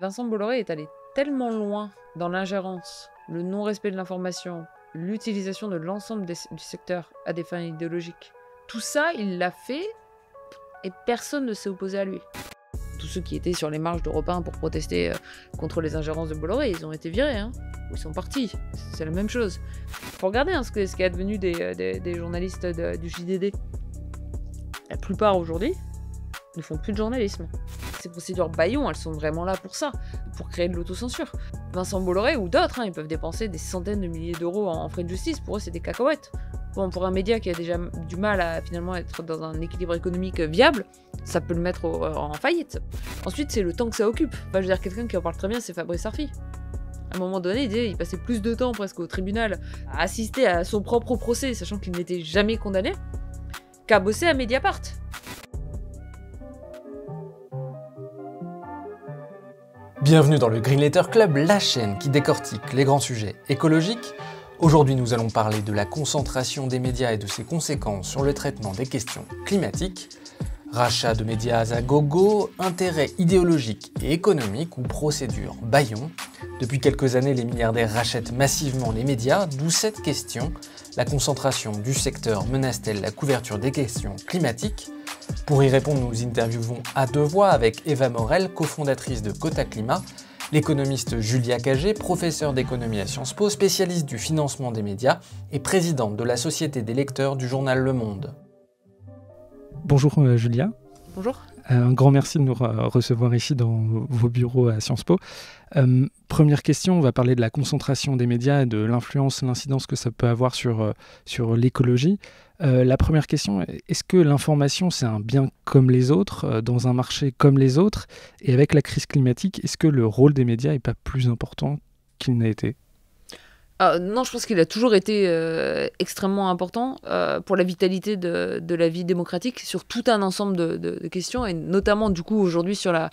Vincent Bolloré est allé tellement loin dans l'ingérence, le non-respect de l'information, l'utilisation de l'ensemble du secteur à des fins idéologiques. Tout ça, il l'a fait et personne ne s'est opposé à lui. Tous ceux qui étaient sur les marches d'Europe 1 pour protester contre les ingérences de Bolloré, ils ont été virés, hein, ou ils sont partis. C'est la même chose. Faut regarder ce qui est advenu des journalistes du JDD. La plupart aujourd'hui ne font plus de journalisme. Ces procédures bâillons, elles sont vraiment là pour ça, pour créer de l'autocensure. Vincent Bolloré ou d'autres, ils peuvent dépenser des centaines de milliers d'euros en frais de justice. Pour eux, c'est des cacahuètes. Bon, pour un média qui a déjà du mal à finalement être dans un équilibre économique viable, ça peut le mettre en faillite. Ensuite, c'est le temps que ça occupe. Enfin, je veux dire, quelqu'un qui en parle très bien, c'est Fabrice Arfi. À un moment donné, il passait plus de temps presque au tribunal à assister à son propre procès, sachant qu'il n'était jamais condamné, qu'à bosser à Mediapart. Bienvenue dans le Green Letter Club, la chaîne qui décortique les grands sujets écologiques. Aujourd'hui, nous allons parler de la concentration des médias et de ses conséquences sur le traitement des questions climatiques. Rachat de médias à gogo, intérêts idéologiques et économiques ou procédures bâillons. Depuis quelques années, les milliardaires rachètent massivement les médias, d'où cette question. La concentration du secteur menace-t-elle la couverture des questions climatiques ? Pour y répondre, nous interviewons à deux voix avec Eva Morel, cofondatrice de Quota Climat, l'économiste Julia Cagé, professeure d'économie à Sciences Po, spécialiste du financement des médias et présidente de la Société des lecteurs du journal Le Monde. Bonjour Julia. Bonjour. Un grand merci de nous recevoir ici dans vos bureaux à Sciences Po. Première question, on va parler de la concentration des médias et de l'influence, l'incidence que ça peut avoir sur l'écologie. La première question, est-ce que l'information c'est un bien comme les autres, dans un marché comme les autres? Et avec la crise climatique, est-ce que le rôle des médias n'est pas plus important qu'il n'a été ? Non, je pense qu'il a toujours été extrêmement important pour la vitalité de la vie démocratique sur tout un ensemble de questions, et notamment du coup aujourd'hui sur la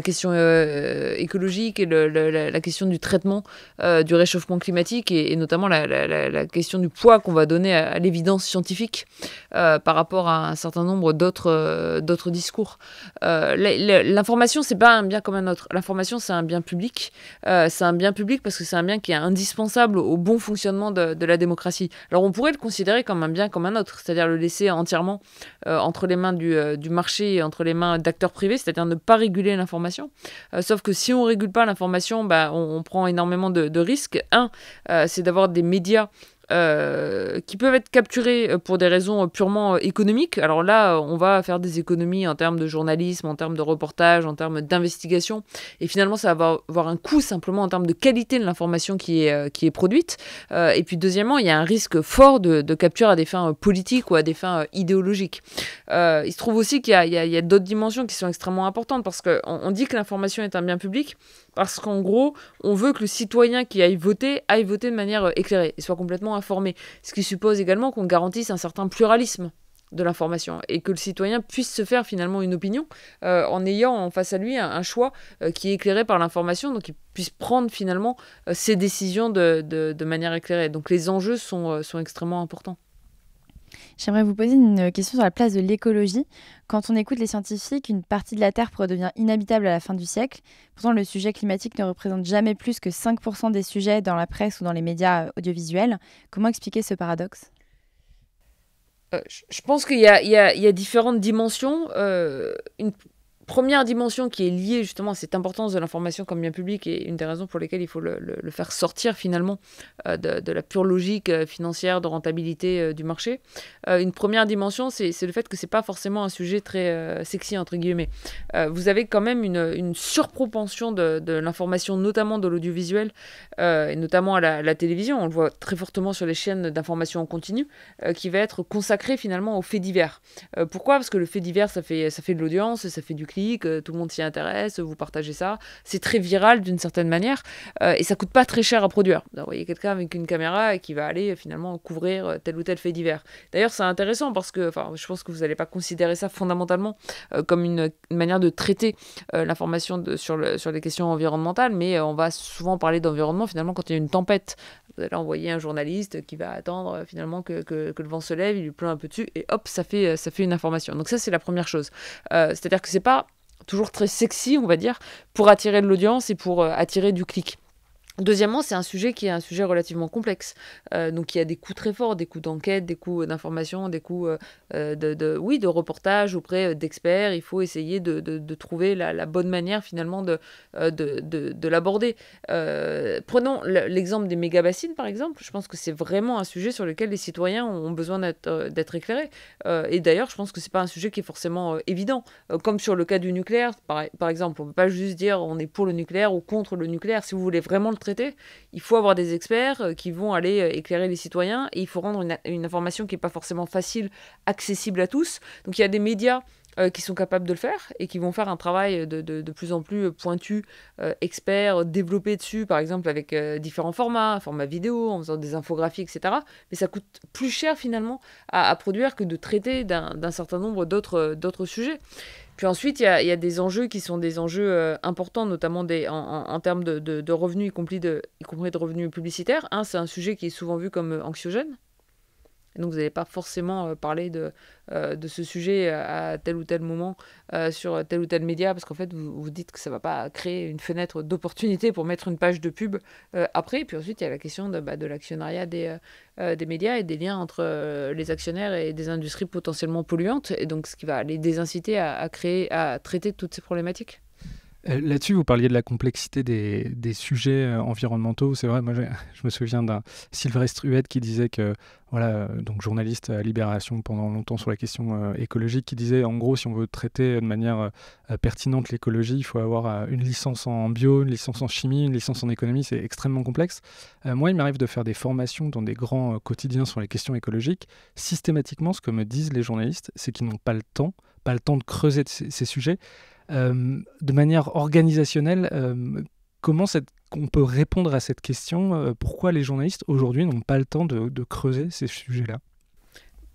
question écologique et la question du traitement du réchauffement climatique et notamment la question du poids qu'on va donner à l'évidence scientifique par rapport à un certain nombre d'autres discours. L'information, c'est pas un bien comme un autre. L'information, c'est un bien public. C'est un bien public parce que c'est un bien qui est indispensable au bon fonctionnement de la démocratie. Alors on pourrait le considérer comme un bien comme un autre, c'est-à-dire le laisser entièrement entre les mains du marché et entre les mains d'acteurs privés, c'est-à-dire ne pas réguler l'information. Sauf que si on ne régule pas l'information, on prend énormément de risques. C'est d'avoir des médias qui peuvent être capturés pour des raisons purement économiques. Alors là, on va faire des économies en termes de journalisme, en termes de reportage, en termes d'investigation. Et finalement, ça va avoir un coût simplement en termes de qualité de l'information qui est produite. Et puis deuxièmement, il y a un risque fort de capture à des fins politiques ou à des fins idéologiques. Il se trouve aussi qu'il y a d'autres dimensions qui sont extrêmement importantes parce qu'on dit que l'information est un bien public parce qu'en gros, on veut que le citoyen qui aille voter de manière éclairée et soit complètement informé. Ce qui suppose également qu'on garantisse un certain pluralisme de l'information et que le citoyen puisse se faire finalement une opinion en ayant en face à lui un choix qui est éclairé par l'information, donc il puisse prendre finalement ses décisions de manière éclairée. Donc les enjeux sont extrêmement importants. J'aimerais vous poser une question sur la place de l'écologie. Quand on écoute les scientifiques, une partie de la Terre pourrait devenir inhabitable à la fin du siècle. Pourtant, le sujet climatique ne représente jamais plus que 5% des sujets dans la presse ou dans les médias audiovisuels. Comment expliquer ce paradoxe ? Je pense qu'il y a différentes dimensions. Une première dimension qui est liée justement à cette importance de l'information comme bien public et une des raisons pour lesquelles il faut le faire sortir finalement de la pure logique financière de rentabilité du marché. Une première dimension, c'est le fait que c'est pas forcément un sujet très sexy entre guillemets. Vous avez quand même une surpropension de l'information, notamment de l'audiovisuel et notamment à la télévision. On le voit très fortement sur les chaînes d'information en continu qui va être consacrée finalement aux faits divers. Pourquoi ? Parce que le fait divers, ça fait de l'audience, ça fait du clic, tout le monde s'y intéresse, vous partagez ça. C'est très viral d'une certaine manière et ça coûte pas très cher à produire. Vous voyez quelqu'un avec une caméra qui va aller finalement couvrir tel ou tel fait divers. D'ailleurs, c'est intéressant parce que je pense que vous n'allez pas considérer ça fondamentalement comme une manière de traiter l'information sur les questions environnementales, mais on va souvent parler d'environnement finalement quand il y a une tempête. Vous allez envoyer un journaliste qui va attendre finalement que le vent se lève, il lui pleut un peu dessus et hop, ça fait une information. Donc ça, c'est la première chose. C'est-à-dire que c'est pas toujours très sexy, on va dire, pour attirer de l'audience et pour attirer du clic. Deuxièmement, c'est un sujet qui est un sujet relativement complexe. Donc, il y a des coûts très forts, des coûts d'enquête, des coûts d'information, des coûts de reportage auprès d'experts. Il faut essayer de trouver la bonne manière, finalement, de l'aborder. Prenons l'exemple des méga-bassines, par exemple. Je pense que c'est vraiment un sujet sur lequel les citoyens ont besoin d'être éclairés. Et d'ailleurs, je pense que c'est pas un sujet qui est forcément évident. Comme sur le cas du nucléaire, par exemple. On ne peut pas juste dire on est pour le nucléaire ou contre le nucléaire. Si vous voulez vraiment le traiter, il faut avoir des experts qui vont aller éclairer les citoyens et il faut rendre une information qui n'est pas forcément facile, accessible à tous. Donc il y a des médias qui sont capables de le faire et qui vont faire un travail de plus en plus pointu, expert, développé dessus, par exemple avec différents formats vidéo, en faisant des infographies, etc. Mais ça coûte plus cher finalement à produire que de traiter d'un certain nombre d'autres sujets. Puis ensuite, il y a des enjeux qui sont des enjeux importants, notamment en termes de revenus, y compris de revenus publicitaires. C'est un sujet qui est souvent vu comme anxiogène. Et donc, vous n'allez pas forcément parler de ce sujet à tel ou tel moment sur tel ou tel média, parce qu'en fait, vous dites que ça ne va pas créer une fenêtre d'opportunité pour mettre une page de pub après. Puis ensuite, il y a la question de l'actionnariat des médias et des liens entre les actionnaires et des industries potentiellement polluantes, et donc ce qui va les désinciter à traiter toutes ces problématiques. Là-dessus, vous parliez de la complexité des sujets environnementaux. C'est vrai, moi je me souviens d'un Sylvestre Huette qui disait que, donc journaliste à Libération pendant longtemps sur la question écologique, qui disait en gros, si on veut traiter de manière pertinente l'écologie, il faut avoir une licence en bio, une licence en chimie, une licence en économie, c'est extrêmement complexe. Moi, il m'arrive de faire des formations dans des grands quotidiens sur les questions écologiques. Systématiquement, ce que me disent les journalistes, c'est qu'ils n'ont pas le temps de creuser ces sujets. De manière organisationnelle, comment on peut répondre à cette question pourquoi les journalistes aujourd'hui n'ont pas le temps de creuser ces sujets-là?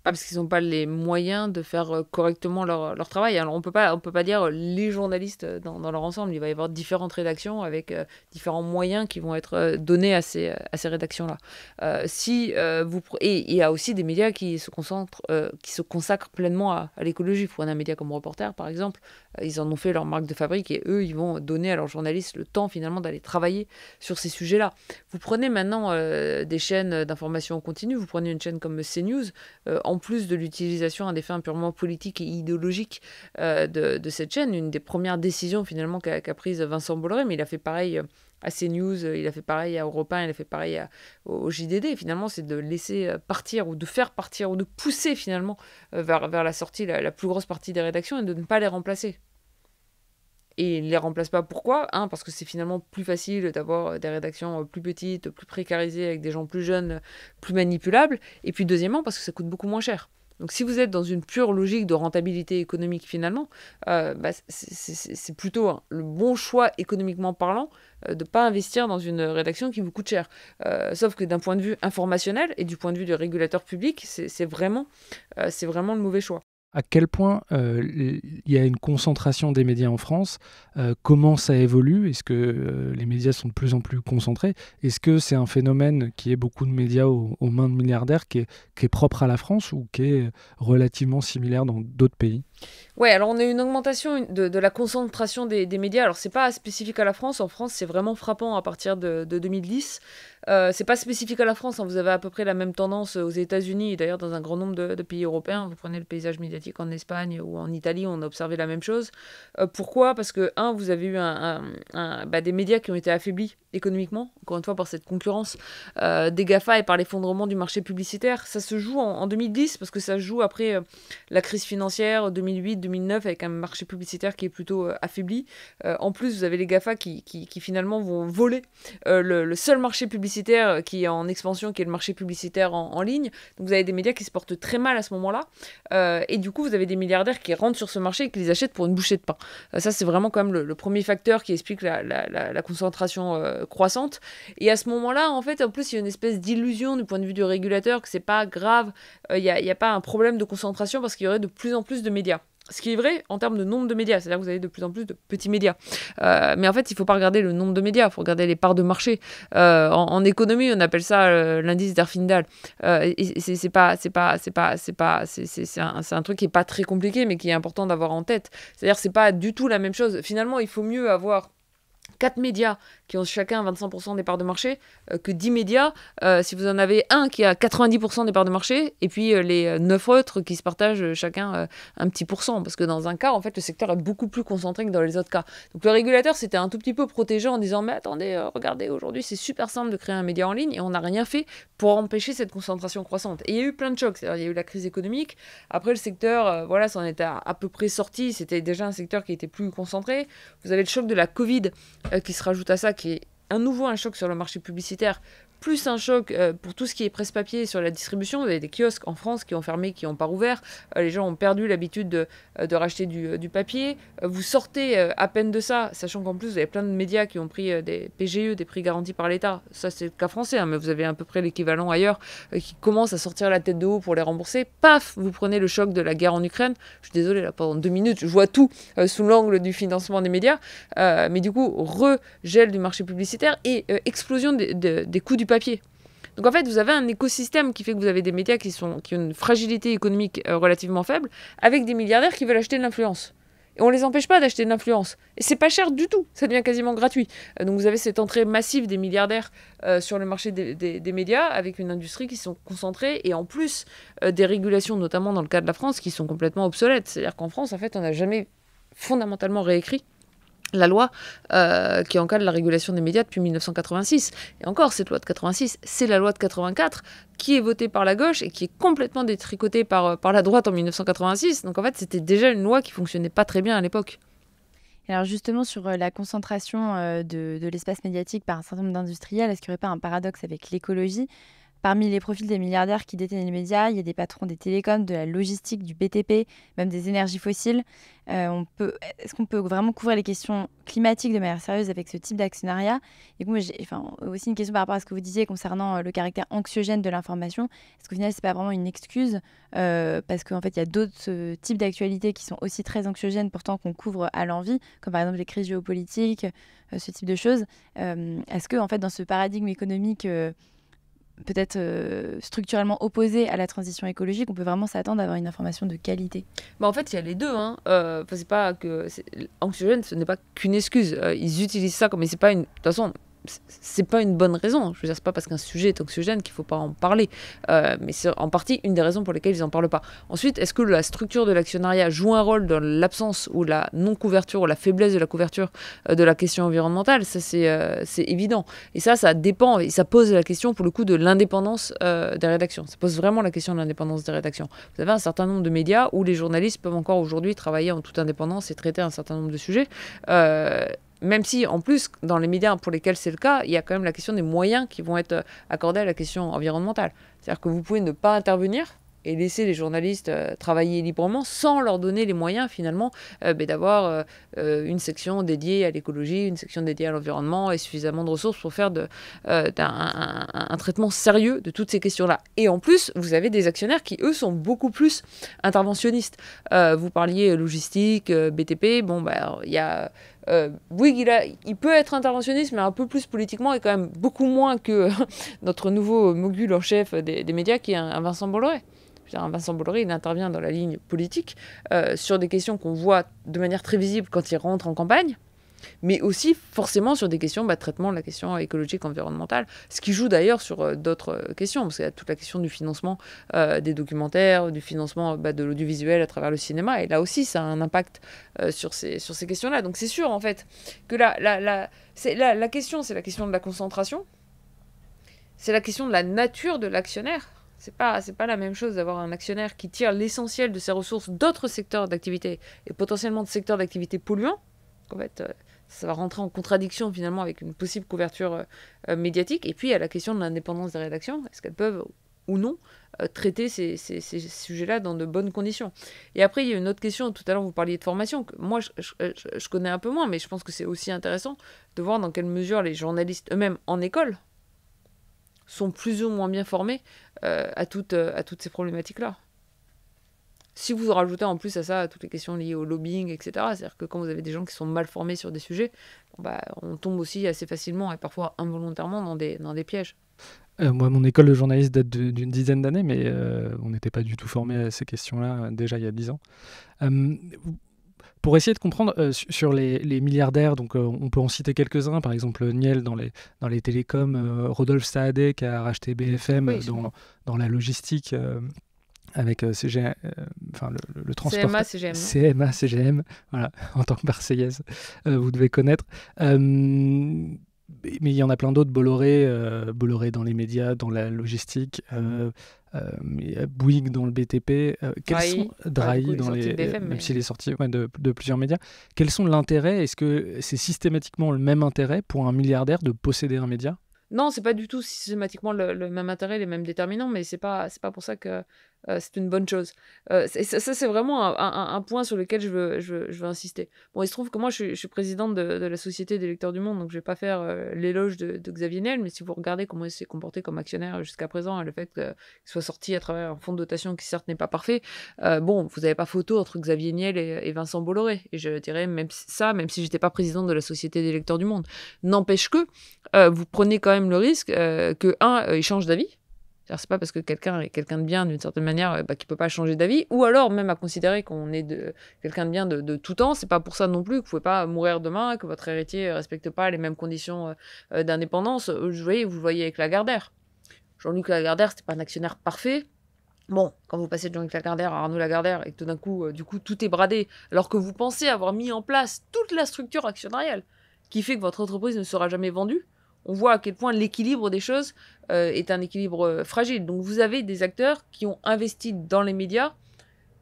Parce qu'ils n'ont pas les moyens de faire correctement leur travail. Alors on peut pas dire les journalistes dans leur ensemble. Il va y avoir différentes rédactions avec différents moyens qui vont être donnés à ces rédactions-là. Et il y a aussi des médias qui se consacrent pleinement à l'écologie. Vous prenez un média comme Reporter, par exemple. Ils en ont fait leur marque de fabrique et eux, ils vont donner à leurs journalistes le temps finalement d'aller travailler sur ces sujets-là. Vous prenez maintenant des chaînes d'information en continu. Vous prenez une chaîne comme CNews. En plus de l'utilisation à des fins purement politiques et idéologiques de cette chaîne, une des premières décisions finalement qu'a prise Vincent Bolloré, mais il a fait pareil à CNews, il a fait pareil à Europe 1, il a fait pareil au JDD. Et finalement, c'est de laisser partir ou de faire partir ou de pousser finalement vers la sortie la plus grosse partie des rédactions et de ne pas les remplacer. Et il ne les remplace pas. Pourquoi ? Parce que c'est finalement plus facile d'avoir des rédactions plus petites, plus précarisées, avec des gens plus jeunes, plus manipulables. Et puis deuxièmement, parce que ça coûte beaucoup moins cher. Donc si vous êtes dans une pure logique de rentabilité économique finalement, c'est plutôt le bon choix économiquement parlant de ne pas investir dans une rédaction qui vous coûte cher. Sauf que d'un point de vue informationnel et du point de vue du régulateur public, c'est vraiment le mauvais choix. À quel point il y a une concentration des médias en France? Comment ça évolue? Est-ce que les médias sont de plus en plus concentrés? Est-ce que c'est un phénomène qui est beaucoup de médias aux mains de milliardaires qui est propre à la France ou qui est relativement similaire dans d'autres pays? Ouais, alors on a une augmentation de la concentration des médias. Alors c'est pas spécifique à la France. En France, c'est vraiment frappant à partir de 2010. C'est pas spécifique à la France. Vous avez à peu près la même tendance aux États-Unis et d'ailleurs dans un grand nombre de pays européens. Vous prenez le paysage médiatique en Espagne ou en Italie, on a observé la même chose. Pourquoi ? Parce que, vous avez eu des médias qui ont été affaiblis économiquement, encore une fois par cette concurrence des GAFA et par l'effondrement du marché publicitaire. Ça se joue en 2010 parce que ça se joue après la crise financière 2008-2009 avec un marché publicitaire qui est plutôt affaibli. En plus, vous avez les GAFA qui finalement vont voler le seul marché publicitaire qui est en expansion, qui est le marché publicitaire en ligne. Donc vous avez des médias qui se portent très mal à ce moment-là. Et du coup, vous avez des milliardaires qui rentrent sur ce marché et qui les achètent pour une bouchée de pain. Ça, c'est vraiment quand même le premier facteur qui explique la concentration croissante. Et à ce moment-là, en fait, en plus, il y a une espèce d'illusion du point de vue du régulateur que c'est pas grave, il n'y a pas un problème de concentration parce qu'il y aurait de plus en plus de médias. Ce qui est vrai en termes de nombre de médias, c'est-à-dire que vous avez de plus en plus de petits médias. Mais en fait, il ne faut pas regarder le nombre de médias, il faut regarder les parts de marché. En économie, on appelle ça l'indice d'Erfindal. C'est un truc qui n'est pas très compliqué, mais qui est important d'avoir en tête. C'est-à-dire que ce n'est pas du tout la même chose. Finalement, il faut mieux avoir 4 médias qui ont chacun 25% des parts de marché, que 10 médias, si vous en avez un qui a 90% des parts de marché, et puis les 9 autres qui se partagent chacun un petit pourcent. Parce que dans un cas, en fait, le secteur est beaucoup plus concentré que dans les autres cas. Donc le régulateur s'était un tout petit peu protégé en disant « Mais attendez, regardez, aujourd'hui, c'est super simple de créer un média en ligne, et on n'a rien fait pour empêcher cette concentration croissante. » Et il y a eu plein de chocs. C'est-à-dire, il y a eu la crise économique. Après, le secteur, voilà, s'en était à peu près sorti. C'était déjà un secteur qui était plus concentré. Vous avez le choc de la Covid qui se rajoute à ça, qui est à nouveau un choc sur le marché publicitaire, plus un choc pour tout ce qui est presse-papier sur la distribution. Vous avez des kiosques en France qui ont fermé, qui n'ont pas rouvert. Les gens ont perdu l'habitude de racheter du papier. Vous sortez à peine de ça, sachant qu'en plus, vous avez plein de médias qui ont pris des PGE, des prix garantis par l'État. Ça, c'est le cas français, hein, mais vous avez à peu près l'équivalent ailleurs qui commencent à sortir la tête de haut pour les rembourser. Paf, vous prenez le choc de la guerre en Ukraine. Je suis désolée, là, pendant 2 minutes, je vois tout sous l'angle du financement des médias. Mais du coup, regel du marché publicitaire et explosion des coûts du papier. Donc en fait, vous avez un écosystème qui fait que vous avez des médias qui ont une fragilité économique relativement faible, avec des milliardaires qui veulent acheter de l'influence. Et on ne les empêche pas d'acheter de l'influence. Et c'est pas cher du tout, ça devient quasiment gratuit. Donc vous avez cette entrée massive des milliardaires sur le marché des médias, avec une industrie qui sont concentrées, et en plus des régulations, notamment dans le cas de la France, qui sont complètement obsolètes. C'est-à-dire qu'en France, en fait, on n'a jamais fondamentalement réécrit la loi qui encadre la régulation des médias depuis 1986. Et encore, cette loi de 86, c'est la loi de 84 qui est votée par la gauche et qui est complètement détricotée par la droite en 1986. Donc en fait, c'était déjà une loi qui fonctionnait pas très bien à l'époque. Alors justement, sur la concentration de l'espace médiatique par un certain nombre d'industriels, est-ce qu'il n'y aurait pas un paradoxe avec l'écologie ? Parmi les profils des milliardaires qui détiennent les médias, il y a des patrons des télécoms, de la logistique, du BTP, même des énergies fossiles. Est-ce qu'on peut vraiment couvrir les questions climatiques de manière sérieuse avec ce type d'actionnariat ? Et moi, j'ai aussi une question par rapport à ce que vous disiez concernant le caractère anxiogène de l'information. Est-ce qu'au final, ce n'est pas vraiment une excuse parce qu'en fait, il y a d'autres types d'actualités qui sont aussi très anxiogènes, pourtant qu'on couvre à l'envi, comme par exemple les crises géopolitiques, ce type de choses. Est-ce que, en fait, dans ce paradigme économique peut-être structurellement opposé à la transition écologique, on peut vraiment s'attendre à avoir une information de qualité? En fait, il y a les deux. C'est pas que anxiogène, ce n'est pas qu'une excuse. Ils utilisent ça comme, mais c'est pas une. De toute façon, c'est pas une bonne raison. Je veux dire, c'est pas parce qu'un sujet est anxiogène qu'il faut pas en parler. Mais c'est en partie une des raisons pour lesquelles ils en parlent pas. Ensuite, est-ce que la structure de l'actionnariat joue un rôle dans l'absence ou la non-couverture ou la faiblesse de la couverture de la question environnementale? Ça, c'est évident. Et ça dépend. Et ça pose la question, pour le coup, de l'indépendance des rédactions. Ça pose vraiment la question de l'indépendance des rédactions. Vous avez un certain nombre de médias où les journalistes peuvent encore aujourd'hui travailler en toute indépendance et traiter un certain nombre de sujets. Même si, en plus, dans les médias pour lesquels c'est le cas, il y a quand même la question des moyens qui vont être accordés à la question environnementale. C'est-à-dire que vous pouvez ne pas intervenir et laisser les journalistes travailler librement sans leur donner les moyens, finalement, d'avoir une section dédiée à l'écologie, une section dédiée à l'environnement et suffisamment de ressources pour faire un traitement sérieux de toutes ces questions-là. Et en plus, vous avez des actionnaires qui, eux, sont beaucoup plus interventionnistes. Vous parliez logistique, BTP, il y a... oui, il peut être interventionniste, mais un peu plus politiquement et quand même beaucoup moins que notre nouveau mogul en chef des médias qui est un Vincent Bolloré. Vincent Bolloré, il intervient dans la ligne politique sur des questions qu'on voit de manière très visible quand il rentre en campagne, mais aussi forcément sur des questions de traitement de la question écologique, environnementale, ce qui joue d'ailleurs sur d'autres questions, parce qu'il y a toute la question du financement des documentaires, du financement de l'audiovisuel à travers le cinéma, et là aussi ça a un impact sur ces questions-là. Donc c'est sûr en fait que la question, c'est la question de la concentration, c'est la question de la nature de l'actionnaire. C'est pas la même chose d'avoir un actionnaire qui tire l'essentiel de ses ressources d'autres secteurs d'activité, et potentiellement de secteurs d'activité polluants. En fait, ça va rentrer en contradiction finalement avec une possible couverture médiatique. Et puis il y a la question de l'indépendance des rédactions. Est-ce qu'elles peuvent ou non traiter ces sujets-là dans de bonnes conditions? Et après, il y a une autre question. Tout à l'heure, vous parliez de formation. Que moi, je connais un peu moins, mais je pense que c'est aussi intéressant de voir dans quelle mesure les journalistes eux-mêmes en école sont plus ou moins bien formés à toutes ces problématiques-là. Si vous rajoutez en plus à ça toutes les questions liées au lobbying, etc., c'est-à-dire que quand vous avez des gens qui sont mal formés sur des sujets, on tombe aussi assez facilement et parfois involontairement dans des pièges. Moi, mon école de journaliste date d'une dizaine d'années, mais on n'était pas du tout formé à ces questions-là déjà il y a 10 ans. Pour essayer de comprendre sur les milliardaires, donc on peut en citer quelques-uns, par exemple Niel dans les télécoms, Rodolphe Saadé qui a racheté BFM dans la logistique avec le transport. CMA, CGM. CMA, CGM, voilà, en tant que Marseillaise, vous devez connaître. Mais il y en a plein d'autres, Bolloré dans les médias, dans la logistique, Bouygues dans le BTP, Drahi dans les BFM, même s'il est sorti de plusieurs médias. Quels sont l'intérêt? Est-ce que c'est systématiquement le même intérêt pour un milliardaire de posséder un média? Non, c'est pas du tout systématiquement le même intérêt, les mêmes déterminants, mais c'est pas pour ça que c'est une bonne chose. Ça, c'est vraiment un point sur lequel je veux insister. Bon, il se trouve que moi, je suis présidente de la Société des lecteurs du monde, donc je vais pas faire l'éloge de Xavier Niel, mais si vous regardez comment il s'est comporté comme actionnaire jusqu'à présent, et le fait qu'il soit sorti à travers un fonds de dotation qui certes n'est pas parfait, bon, vous n'avez pas photo entre Xavier Niel et Vincent Bolloré. Et je dirais même si j'étais pas présidente de la Société des lecteurs du monde. N'empêche que vous prenez quand même le risque il change d'avis. C'est pas parce que quelqu'un est quelqu'un de bien d'une certaine manière qu'il peut pas changer d'avis, ou alors même à considérer qu'on est quelqu'un de bien de tout temps, c'est pas pour ça non plus que vous pouvez pas mourir demain, que votre héritier respecte pas les mêmes conditions d'indépendance. Vous le voyez avec Lagardère. Jean-Luc Lagardère, c'était pas un actionnaire parfait. Bon, quand vous passez de Jean-Luc Lagardère à Arnaud Lagardère et que tout d'un coup, tout est bradé, alors que vous pensez avoir mis en place toute la structure actionnariale qui fait que votre entreprise ne sera jamais vendue, on voit à quel point l'équilibre des choses est un équilibre fragile. Donc vous avez des acteurs qui ont investi dans les médias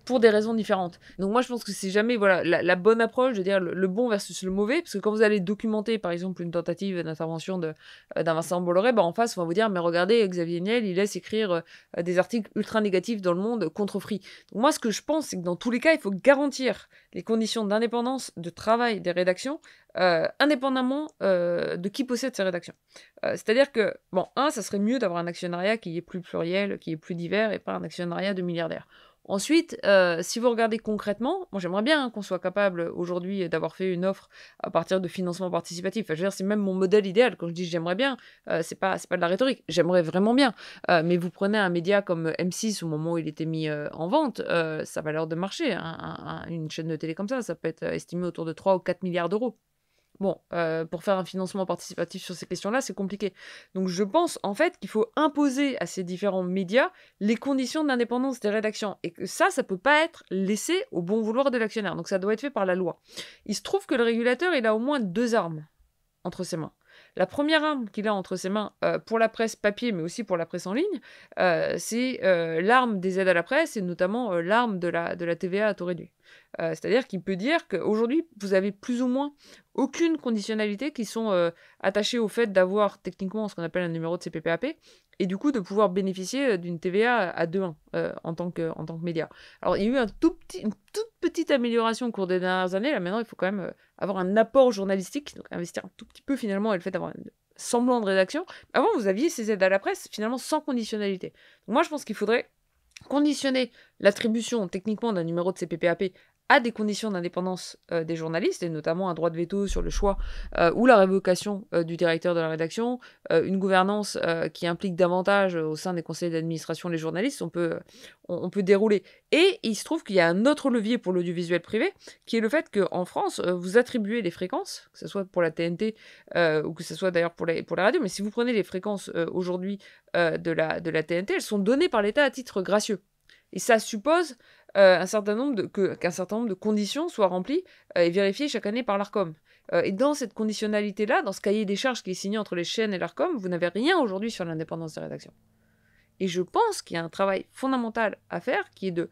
pour des raisons différentes. Donc moi je pense que c'est jamais la bonne approche de dire le bon versus le mauvais, parce que quand vous allez documenter par exemple une tentative d'intervention d'un Vincent Bolloré, en face on va vous dire mais regardez Xavier Niel il laisse écrire des articles ultra négatifs dans Le Monde contre Free. Donc moi ce que je pense c'est que dans tous les cas il faut garantir les conditions d'indépendance de travail des rédactions indépendamment de qui possède ces rédactions. C'est-à-dire que, ça serait mieux d'avoir un actionnariat qui est plus pluriel, qui est plus divers, et pas un actionnariat de milliardaires. Ensuite, si vous regardez concrètement, moi j'aimerais bien qu'on soit capable aujourd'hui d'avoir fait une offre à partir de financement participatif. Enfin, je veux dire, c'est même mon modèle idéal. Quand je dis j'aimerais bien, c'est pas de la rhétorique. J'aimerais vraiment bien. Mais vous prenez un média comme M6 au moment où il était mis en vente, sa valeur de marché, une chaîne de télé comme ça peut être estimé autour de 3 ou 4 milliards d'euros. Bon, pour faire un financement participatif sur ces questions-là, c'est compliqué. Donc je pense en fait qu'il faut imposer à ces différents médias les conditions d'indépendance des rédactions. Et que ça peut pas être laissé au bon vouloir de l'actionnaire. Donc ça doit être fait par la loi. Il se trouve que le régulateur, il a au moins 2 armes entre ses mains. La première arme qu'il a entre ses mains pour la presse papier, mais aussi pour la presse en ligne, c'est l'arme des aides à la presse et notamment l'arme de la TVA à taux réduit. C'est-à-dire qu'il peut dire qu'aujourd'hui, vous avez plus ou moins aucune conditionnalité qui sont attachées au fait d'avoir techniquement ce qu'on appelle un numéro de CPPAP et du coup de pouvoir bénéficier d'une TVA à 2,1 en tant que média. Alors il y a eu une toute petite amélioration au cours des dernières années. Là maintenant, il faut quand même avoir un apport journalistique, donc investir un tout petit peu finalement et le fait d'avoir un semblant de rédaction. Avant, vous aviez ces aides à la presse finalement sans conditionnalité. Donc moi, je pense qu'il faudrait conditionner l'attribution techniquement d'un numéro de CPPAP à des conditions d'indépendance des journalistes, et notamment un droit de veto sur le choix ou la révocation du directeur de la rédaction, une gouvernance qui implique davantage au sein des conseils d'administration les journalistes, on peut dérouler. Et il se trouve qu'il y a un autre levier pour l'audiovisuel privé, qui est le fait qu'en France, vous attribuez les fréquences, que ce soit pour la TNT ou que ce soit d'ailleurs pour la radio, mais si vous prenez les fréquences aujourd'hui de la TNT, elles sont données par l'État à titre gracieux. Et ça suppose qu'un certain nombre de conditions soient remplies et vérifiées chaque année par l'Arcom. Et dans cette conditionnalité-là, dans ce cahier des charges qui est signé entre les chaînes et l'Arcom, vous n'avez rien aujourd'hui sur l'indépendance des rédactions. Et je pense qu'il y a un travail fondamental à faire qui est de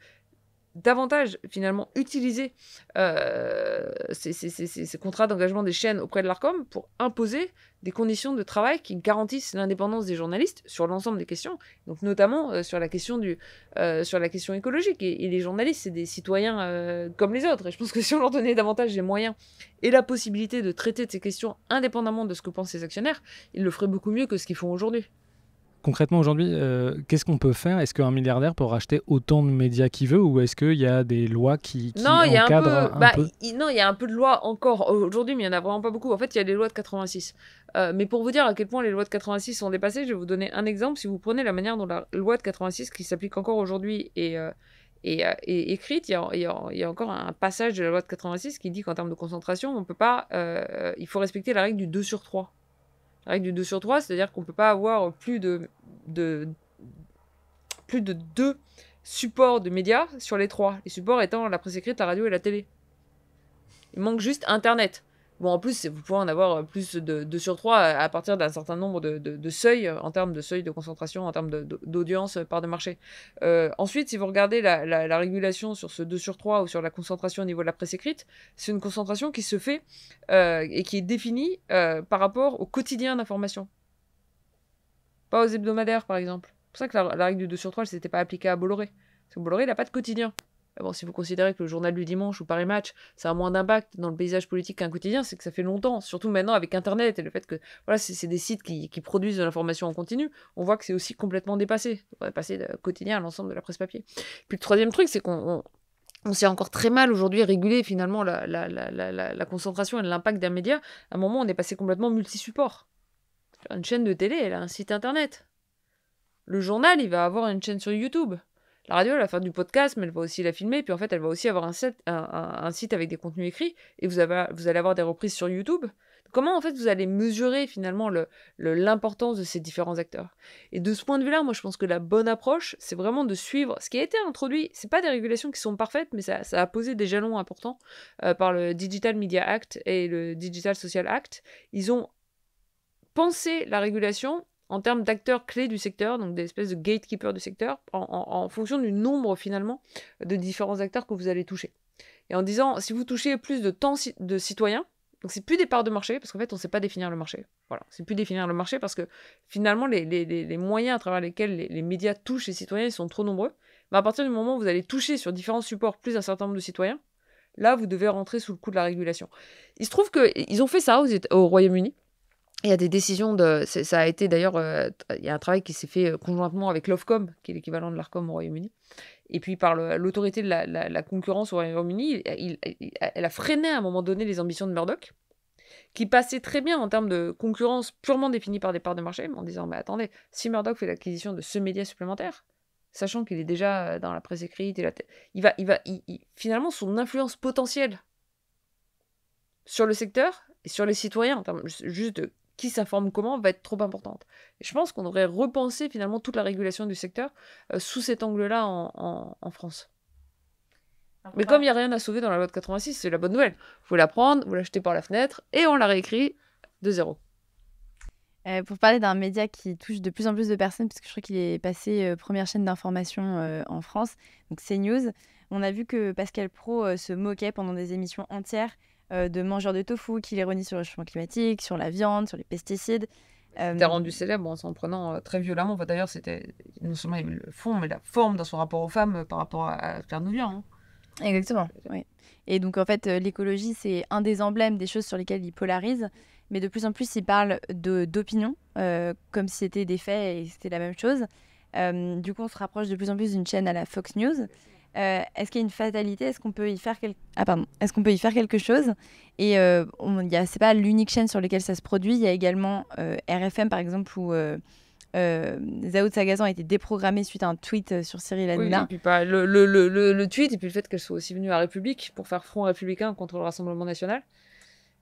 davantage finalement utiliser ces contrats d'engagement des chaînes auprès de l'Arcom pour imposer des conditions de travail qui garantissent l'indépendance des journalistes sur l'ensemble des questions, donc notamment sur la question écologique. Et les journalistes, c'est des citoyens comme les autres. Et je pense que si on leur donnait davantage les moyens et la possibilité de traiter de ces questions indépendamment de ce que pensent les actionnaires, ils le feraient beaucoup mieux que ce qu'ils font aujourd'hui. concrètement, aujourd'hui, qu'est-ce qu'on peut faire? Est-ce qu'un milliardaire peut racheter autant de médias qu'il veut ou est-ce qu'il y a des lois qui Non, il y a un peu, encadrent un peu? non, il y a un peu de lois encore aujourd'hui, mais il y en a vraiment pas beaucoup. En fait, il y a les lois de 86. Mais pour vous dire à quel point les lois de 86 sont dépassées, je vais vous donner un exemple. Si vous prenez la manière dont la loi de 86, qui s'applique encore aujourd'hui, est écrite, il y a encore un passage de la loi de 86 qui dit qu'en termes de concentration, on peut pas, il faut respecter la règle du 2/3. La règle du 2/3, c'est-à-dire qu'on ne peut pas avoir plus de 2 supports de médias sur les 3. Les supports étant la presse écrite, la radio et la télé. Il manque juste Internet. Bon, en plus, vous pouvez en avoir plus de 2/3 à partir d'un certain nombre de seuils, en termes de seuils de concentration, en termes d'audience par de marché. Ensuite, si vous regardez la régulation sur ce 2/3 ou sur la concentration au niveau de la presse écrite, c'est une concentration qui se fait et qui est définie par rapport au quotidien d'information. Pas aux hebdomadaires, par exemple. C'est pour ça que la règle du 2/3, elle ne s'était pas appliquée à Bolloré. Parce que Bolloré, il n'a pas de quotidien. Bon, si vous considérez que le journal du dimanche ou Paris Match, ça a moins d'impact dans le paysage politique qu'un quotidien, c'est que ça fait longtemps, surtout maintenant avec Internet et le fait que voilà, c'est des sites qui produisent de l'information en continu, on voit que c'est aussi complètement dépassé. On est passé de quotidien à l'ensemble de la presse papier. Puis le troisième truc, c'est qu'on sait encore très mal aujourd'hui réguler finalement la concentration et l'impact d'un média. À un moment, on est passé complètement multi-support. Une chaîne de télé, elle a un site Internet. Le journal, il va avoir une chaîne sur YouTube. La radio, elle va faire du podcast, mais elle va aussi la filmer. Puis en fait, elle va aussi avoir un site avec des contenus écrits. Et vous allez avoir des reprises sur YouTube. Comment en fait vous allez mesurer finalement l'importance de ces différents acteurs? Et de ce point de vue-là, moi je pense que la bonne approche, c'est vraiment de suivre ce qui a été introduit. C'est pas des régulations qui sont parfaites, mais ça a posé des jalons importants par le Digital Media Act et le Digital Social Act. Ils ont pensé la régulation en termes d'acteurs clés du secteur, donc des espèces de gatekeepers du secteur, en fonction du nombre finalement de différents acteurs que vous allez toucher. Et en disant, si vous touchez plus de citoyens, donc c'est plus des parts de marché, parce qu'en fait on ne sait pas définir le marché. Voilà, c'est plus définir le marché parce que finalement les moyens à travers lesquels les médias touchent les citoyens ils sont trop nombreux. Mais à partir du moment où vous allez toucher sur différents supports plus un certain nombre de citoyens, là vous devez rentrer sous le coup de la régulation. Il se trouve qu'ils ont fait ça au Royaume-Uni. Il y a des décisions ça a été d'ailleurs, il y a un travail qui s'est fait conjointement avec l'Ofcom, qui est l'équivalent de l'Arcom au Royaume-Uni, et puis par l'autorité de la concurrence au Royaume-Uni, elle a freiné à un moment donné les ambitions de Murdoch, qui passait très bien en termes de concurrence purement définie par des parts de marché, mais en disant, mais attendez, si Murdoch fait l'acquisition de ce média supplémentaire, sachant qu'il est déjà dans la presse écrite, finalement son influence potentielle sur le secteur et sur les citoyens, en termes juste de qui s'informe comment, va être trop importante. Et je pense qu'on devrait repenser finalement toute la régulation du secteur sous cet angle-là en France. Mais comme il n'y a rien à sauver dans la loi de 86, c'est la bonne nouvelle. Vous la prendre, vous l'achetez par la fenêtre, et on la réécrit de zéro. Pour parler d'un média qui touche de plus en plus de personnes, parce que je crois qu'il est passé première chaîne d'information en France, donc CNews, on a vu que Pascal Praud se moquait pendant des émissions entières de mangeurs de tofu, qui l'ironie sur le changement climatique, sur la viande, sur les pesticides. C'était rendu célèbre en s'en prenant très violemment. Enfin, d'ailleurs, c'était non seulement il y avait le fond, mais la forme dans son rapport aux femmes par rapport à Claire Nouvier. Hein. Exactement, oui. Et donc, en fait, l'écologie, c'est un des emblèmes des choses sur lesquelles il polarise. Mais de plus en plus, il parle d'opinion, comme si c'était des faits et c'était la même chose. Du coup, on se rapproche de plus en plus d'une chaîne à la Fox News. Est-ce qu'il y a une fatalité? Est-ce qu'on peut y faire Est-ce qu'on peut y faire quelque chose? Et c'est pas l'unique chaîne sur laquelle ça se produit. Il y a également RFM, par exemple, où Zao Sagazan a été déprogrammé suite à un tweet sur Cyril Hanouna. Oui, et puis le tweet, et puis le fait qu'elle soit aussi venue à République pour faire front républicain contre le Rassemblement national.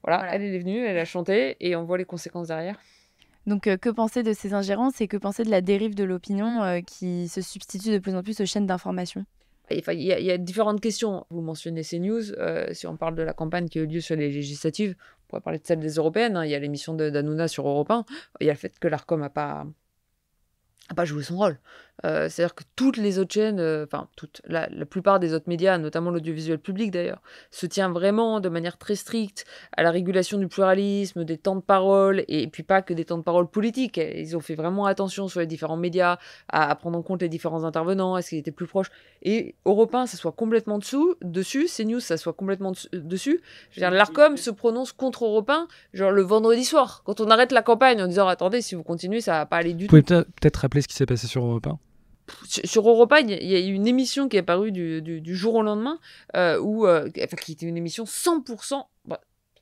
Voilà, elle est venue, elle a chanté, et on voit les conséquences derrière. Donc, que penser de ces ingérences et que penser de la dérive de l'opinion qui se substitue de plus en plus aux chaînes d'information? Il y a différentes questions. Vous mentionnez CNews. Si on parle de la campagne qui a eu lieu sur les législatives, on pourrait parler de celle des européennes. Hein. Il y a l'émission d'Hanouna sur Europe 1. Il y a le fait que l'Arcom n'a pas joué son rôle. C'est-à-dire que toutes les autres chaînes, la plupart des autres médias, notamment l'audiovisuel public d'ailleurs, se tient vraiment de manière très stricte à la régulation du pluralisme, des temps de parole, et puis pas que des temps de parole politiques. Ils ont fait vraiment attention sur les différents médias, à prendre en compte les différents intervenants, est-ce qu'ils étaient plus proches. Et Europe 1, ça soit complètement dessus, CNews, ça soit complètement dessus. Je veux dire, l'Arcom se prononce contre Europe 1, genre le vendredi soir, quand on arrête la campagne en disant « Attendez, si vous continuez, ça va pas aller du tout ». Vous pouvez peut-être rappeler ce qui s'est passé sur Europe 1 ? Sur Europe 1, il y a eu une émission qui est apparue du jour au lendemain, qui était une émission 100%...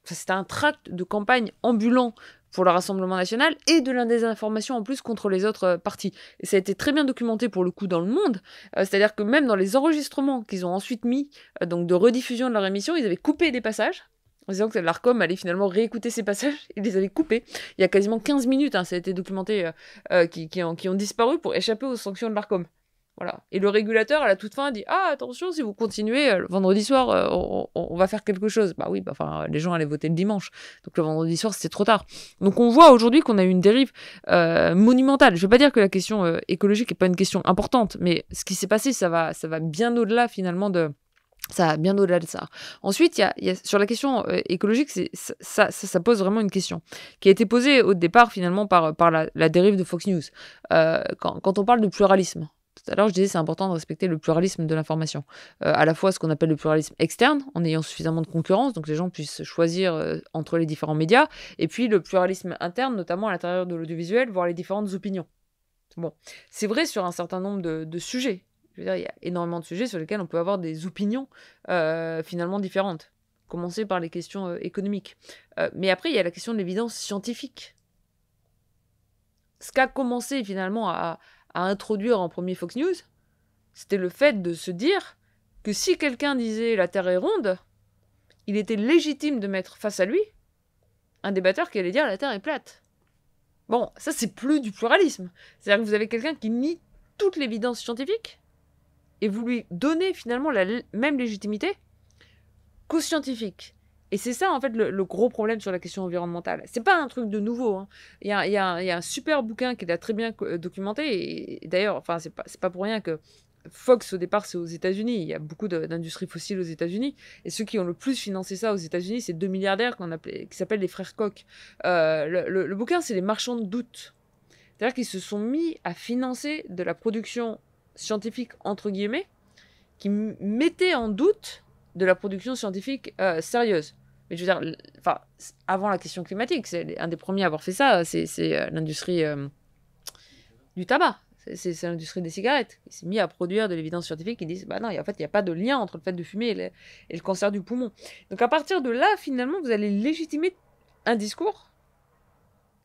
c'était un tract de campagne ambulant pour le Rassemblement national et de la désinformation en plus contre les autres partis. Et ça a été très bien documenté pour le coup dans le monde. C'est-à-dire que même dans les enregistrements qu'ils ont ensuite mis, donc de rediffusion de leur émission, ils avaient coupé des passages, en disant que l'Arcom allait finalement réécouter ces passages, ils les avaient coupés. Il y a quasiment 15 minutes, ça a été documenté, qui ont disparu pour échapper aux sanctions de l'Arcom. Voilà. Et le régulateur, à la toute fin, dit « Ah, attention, si vous continuez, le vendredi soir, on va faire quelque chose. » Bah oui, les gens allaient voter le dimanche. Donc le vendredi soir, c'était trop tard. Donc on voit aujourd'hui qu'on a eu une dérive monumentale. Je ne veux pas dire que la question écologique n'est pas une question importante, mais ce qui s'est passé, ça va bien au-delà finalement de... Ça va bien au-delà de ça. Ensuite, il y a sur la question écologique, ça pose vraiment une question qui a été posée au départ finalement par la dérive de Fox News. Quand on parle de pluralisme, tout à l'heure je disais c'est important de respecter le pluralisme de l'information. À la fois ce qu'on appelle le pluralisme externe, en ayant suffisamment de concurrence, donc les gens puissent choisir entre les différents médias, et puis le pluralisme interne, notamment à l'intérieur de l'audiovisuel, voir les différentes opinions. Bon, c'est vrai sur un certain nombre de sujets. Je veux dire, il y a énormément de sujets sur lesquels on peut avoir des opinions finalement différentes. Commencer par les questions économiques. Mais après, il y a la question de l'évidence scientifique. Ce qu'a commencé finalement à introduire en premier Fox News, c'était le fait de se dire que si quelqu'un disait la Terre est ronde, il était légitime de mettre face à lui un débatteur qui allait dire la Terre est plate. Bon, ça c'est plus du pluralisme. C'est-à-dire que vous avez quelqu'un qui nie toute l'évidence scientifique, et vous lui donnez finalement la même légitimité qu'aux scientifiques. Et c'est ça, en fait, le gros problème sur la question environnementale. C'est pas un truc de nouveau. Hein. Il y a un super bouquin qui l'a très bien documenté. Et d'ailleurs, c'est pas pour rien que Fox, au départ, c'est aux États-Unis. Il y a beaucoup d'industries fossiles aux États-Unis. Et ceux qui ont le plus financé ça aux États-Unis, c'est 2 milliardaires qui s'appellent les frères Koch. Le bouquin, c'est les marchands de doute. C'est-à-dire qu'ils se sont mis à financer de la production scientifique, entre guillemets, qui mettait en doute de la production scientifique sérieuse. Mais je veux dire, avant la question climatique, c'est un des premiers à avoir fait ça, c'est l'industrie du tabac. C'est l'industrie des cigarettes. Il s'est mis à produire de l'évidence scientifique qui disent bah non, en fait, il n'y a pas de lien entre le fait de fumer et le cancer du poumon. Donc à partir de là, finalement, vous allez légitimer un discours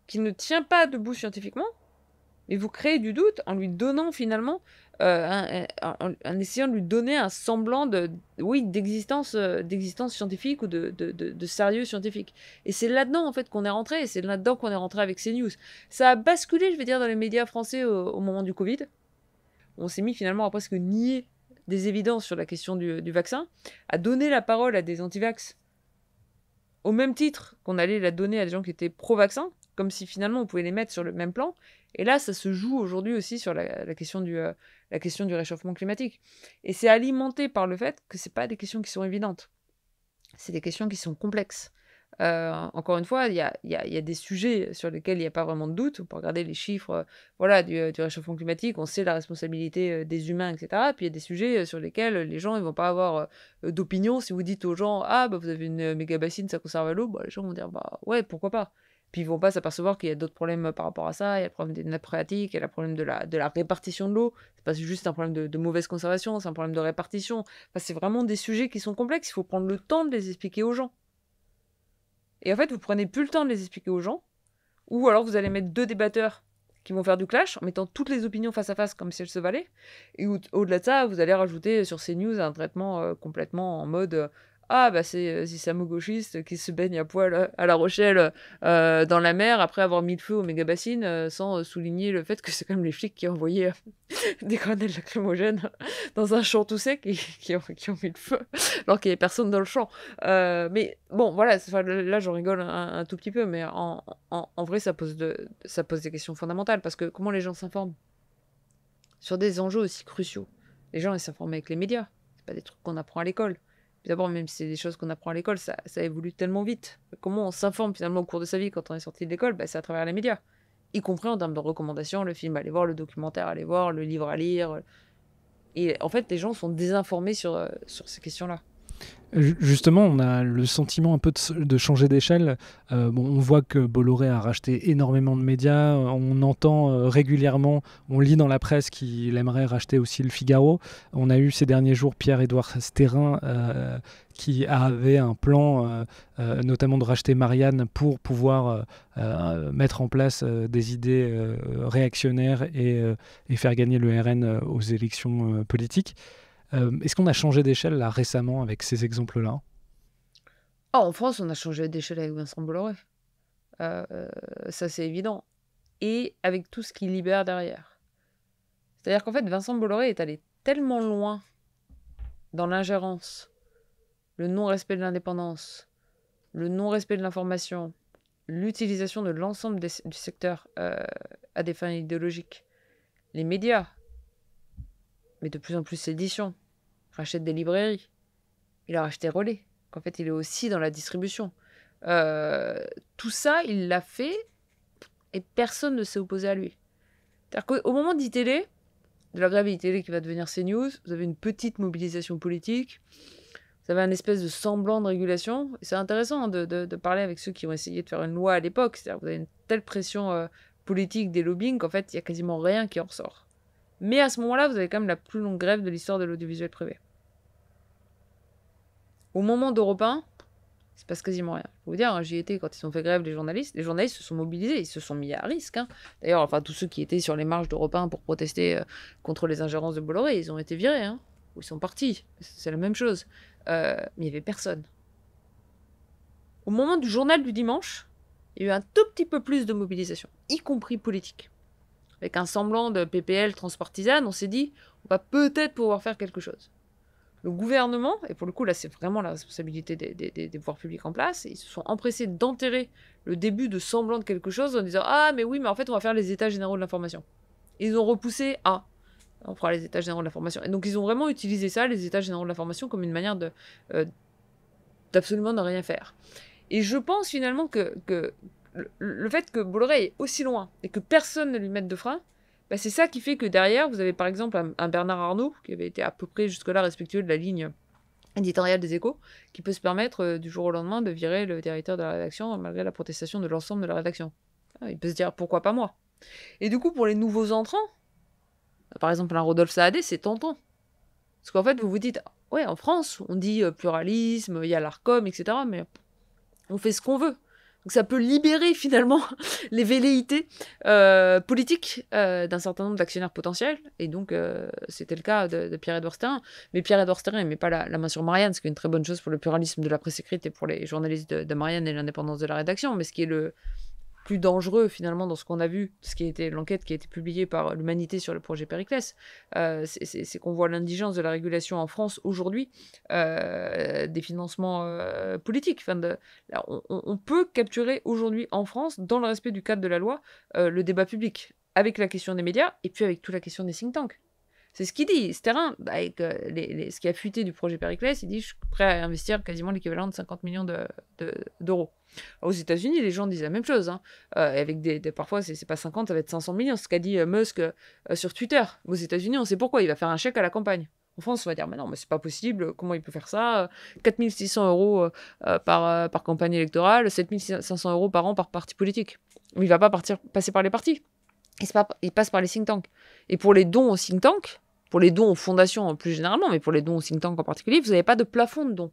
qui ne tient pas debout scientifiquement, mais vous créez du doute en lui donnant finalement, en essayant de lui donner un semblant d'existence scientifique ou de sérieux scientifique. Et c'est là-dedans en fait qu'on est rentré, et c'est là-dedans qu'on est rentré avec CNews. Ça a basculé, je vais dire, dans les médias français au moment du Covid. On s'est mis finalement à presque nier des évidences sur la question du vaccin, à donner la parole à des anti-vax au même titre qu'on allait la donner à des gens qui étaient pro-vaccin, comme si finalement on pouvait les mettre sur le même plan. Et là, ça se joue aujourd'hui aussi sur la question du réchauffement climatique. Et c'est alimenté par le fait que ce n'est pas des questions qui sont évidentes. C'est des questions qui sont complexes. Encore une fois, il y a des sujets sur lesquels il n'y a pas vraiment de doute. On peut regarder les chiffres du réchauffement climatique, on sait la responsabilité des humains, etc. Puis il y a des sujets sur lesquels les gens ne vont pas avoir d'opinion. Si vous dites aux gens « Ah, bah, vous avez une méga bassine, ça conserve l'eau », bah, les gens vont dire « Bah ouais, pourquoi pas ?» Puis ils vont pas s'apercevoir qu'il y a d'autres problèmes par rapport à ça. Il y a le problème des nappes phréatiques, il y a le problème de la répartition de l'eau. C'est pas juste un problème de mauvaise conservation, c'est un problème de répartition. Enfin, c'est vraiment des sujets qui sont complexes. Il faut prendre le temps de les expliquer aux gens. Et en fait, vous prenez plus le temps de les expliquer aux gens, ou alors vous allez mettre 2 débatteurs qui vont faire du clash en mettant toutes les opinions face à face comme si elles se valaient. Et au-delà de ça, vous allez rajouter sur CNews un traitement complètement en mode ah, bah c'est islamo-gauchiste qui se baigne à poil à La Rochelle dans la mer après avoir mis le feu au méga-bassine sans souligner le fait que c'est quand même les flics qui ont envoyé des grenades lacrymogènes dans un champ tout sec et qui ont mis le feu alors qu'il n'y avait personne dans le champ. Mais bon, voilà, là j'en rigole un tout petit peu, mais en vrai ça pose des questions fondamentales parce que comment les gens s'informent ? sur des enjeux aussi cruciaux. Les gens, ils s'informent avec les médias. C'est pas des trucs qu'on apprend à l'école. D'abord, même si c'est des choses qu'on apprend à l'école, ça évolue tellement vite. Comment on s'informe finalement au cours de sa vie quand on est sorti de l'école? C'est à travers les médias. Y compris en termes de recommandations, le film à aller voir, le documentaire à aller voir, le livre à lire. Et en fait, les gens sont désinformés sur ces questions-là. Justement, on a le sentiment un peu de changer d'échelle. On voit que Bolloré a racheté énormément de médias. On entend régulièrement, on lit dans la presse qu'il aimerait racheter aussi Le Figaro. On a eu ces derniers jours Pierre-Édouard Stérin qui avait un plan, notamment de racheter Marianne pour pouvoir mettre en place des idées réactionnaires et faire gagner le RN aux élections politiques. Est-ce qu'on a changé d'échelle là récemment avec ces exemples-là? En France, on a changé d'échelle avec Vincent Bolloré. Ça, c'est évident. Et avec tout ce qu'il libère derrière. C'est-à-dire qu'en fait, Vincent Bolloré est allé tellement loin dans l'ingérence, le non-respect de l'indépendance, le non-respect de l'information, l'utilisation de l'ensemble du secteur à des fins idéologiques. Les médias, mais de plus en plus l'édition, rachète des librairies. Il a racheté Relais, qu'en fait il est aussi dans la distribution. Tout ça, il l'a fait et personne ne s'est opposé à lui. C'est-à-dire qu'au moment d'ITélé, de la grève ITélé qui va devenir CNews, vous avez une petite mobilisation politique, vous avez un espèce de semblant de régulation. Et c'est intéressant de parler avec ceux qui ont essayé de faire une loi à l'époque. C'est-à-dire que vous avez une telle pression politique des lobbying qu'en fait il n'y a quasiment rien qui en ressort. Mais à ce moment-là, vous avez quand même la plus longue grève de l'histoire de l'audiovisuel privé. Au moment d'Europe 1, il se passe quasiment rien. Je peux vous dire, j'y étais quand ils ont fait grève, les journalistes se sont mobilisés, ils se sont mis à risque. D'ailleurs, tous ceux qui étaient sur les marches d'Europe 1 pour protester contre les ingérences de Bolloré, ils ont été virés, ou ils sont partis. C'est la même chose. Mais il n'y avait personne. Au moment du journal du dimanche, il y a eu un tout petit peu plus de mobilisation, y compris politique. Avec un semblant de PPL transpartisane, on s'est dit, on va peut-être pouvoir faire quelque chose. Le gouvernement, et pour le coup là c'est vraiment la responsabilité des pouvoirs publics en place, ils se sont empressés d'enterrer le début de semblant de quelque chose en disant « Ah mais oui, mais en fait on va faire les états généraux de l'information ». Ils ont repoussé « Ah, on fera les états généraux de l'information ». Et donc ils ont vraiment utilisé ça, les états généraux de l'information, comme une manière d'absolument ne rien faire. Et je pense finalement que le fait que Bolloré est aussi loin et que personne ne lui mette de frein, c'est ça qui fait que derrière, vous avez par exemple un Bernard Arnault, qui avait été à peu près jusque-là respectueux de la ligne éditoriale des Échos, qui peut se permettre du jour au lendemain de virer le directeur de la rédaction malgré la protestation de l'ensemble de la rédaction. Il peut se dire pourquoi pas moi. Et du coup, pour les nouveaux entrants, par exemple un Rodolphe Saadé, c'est tentant. Parce qu'en fait, vous vous dites, ouais, en France, on dit pluralisme, il y a l'ARCOM, etc., mais on fait ce qu'on veut. Donc ça peut libérer finalement les velléités politiques d'un certain nombre d'actionnaires potentiels. Et donc c'était le cas de Pierre-Édouard Stérin. Mais Pierre-Édouard Stérin ne met pas la main sur Marianne, ce qui est une très bonne chose pour le pluralisme de la presse écrite et pour les journalistes de Marianne et l'indépendance de la rédaction. Mais ce qui est le plus dangereux finalement dans ce qu'on a vu, ce qui a été l'enquête qui a été publiée par l'Humanité sur le projet Périclès, c'est qu'on voit l'indigence de la régulation en France aujourd'hui des financements politiques. On peut capturer aujourd'hui en France, dans le respect du cadre de la loi, le débat public, avec la question des médias et puis avec toute la question des think tanks. C'est ce qu'il dit. Stérin, avec ce qui a fuité du projet Périclès, il dit « Je suis prêt à investir quasiment l'équivalent de 50 millions d'euros ». Aux États-Unis, les gens disent la même chose. Avec parfois, c'est pas 50, ça va être 500 millions. Ce qu'a dit Musk sur Twitter. Aux États-Unis, on sait pourquoi. Il va faire un chèque à la campagne. En France, on va dire « Mais non, mais c'est pas possible. Comment il peut faire ça 4 600 euros par campagne électorale, 7 500 euros par an par parti politique. » Mais il va pas passer par les partis. Il passe par les think tanks. Et pour les dons aux think tanks, pour les dons aux fondations plus généralement, mais pour les dons aux think tanks en particulier, vous n'avez pas de plafond de dons.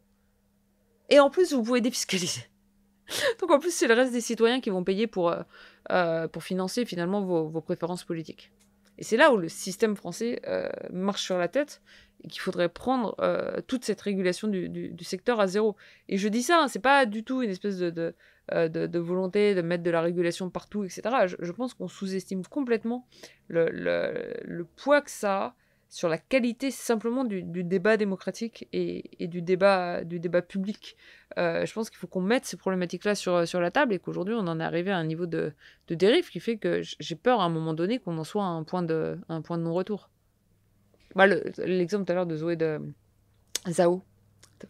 Et en plus, vous pouvez défiscaliser. Donc en plus, c'est le reste des citoyens qui vont payer pour financer finalement vos préférences politiques. Et c'est là où le système français marche sur la tête et qu'il faudrait prendre toute cette régulation du secteur à zéro. Et je dis ça, c'est pas du tout une espèce de volonté de mettre de la régulation partout, etc. Je pense qu'on sous-estime complètement le poids que ça a sur la qualité simplement du débat démocratique et du débat public. Je pense qu'il faut qu'on mette ces problématiques-là sur la table et qu'aujourd'hui on en est arrivé à un niveau de dérive qui fait que j'ai peur à un moment donné qu'on en soit à un point de non-retour. L'exemple tout à l'heure de Zoé de Zhao,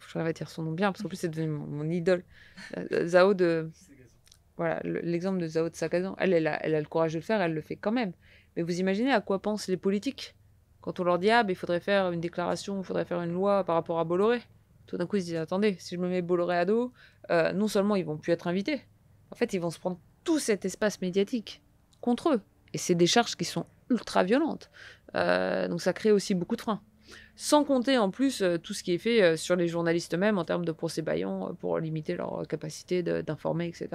je vais dire son nom bien, parce qu'en plus, c'est devenu mon idole. Zhao de... Voilà, l'exemple de Zhao de Sakazan. Elle a le courage de le faire, elle le fait quand même. Mais vous imaginez à quoi pensent les politiques quand on leur dit « Ah, il faudrait faire une déclaration, il faudrait faire une loi par rapport à Bolloré ». Tout d'un coup, ils se disent « Attendez, si je me mets Bolloré à dos, non seulement ils vont plus être invités, en fait, ils vont se prendre tout cet espace médiatique contre eux. Et c'est des charges qui sont ultra violentes. Donc ça crée aussi beaucoup de freins. Sans compter en plus tout ce qui est fait sur les journalistes eux-mêmes en termes de procès-bâillons pour limiter leur capacité d'informer, etc.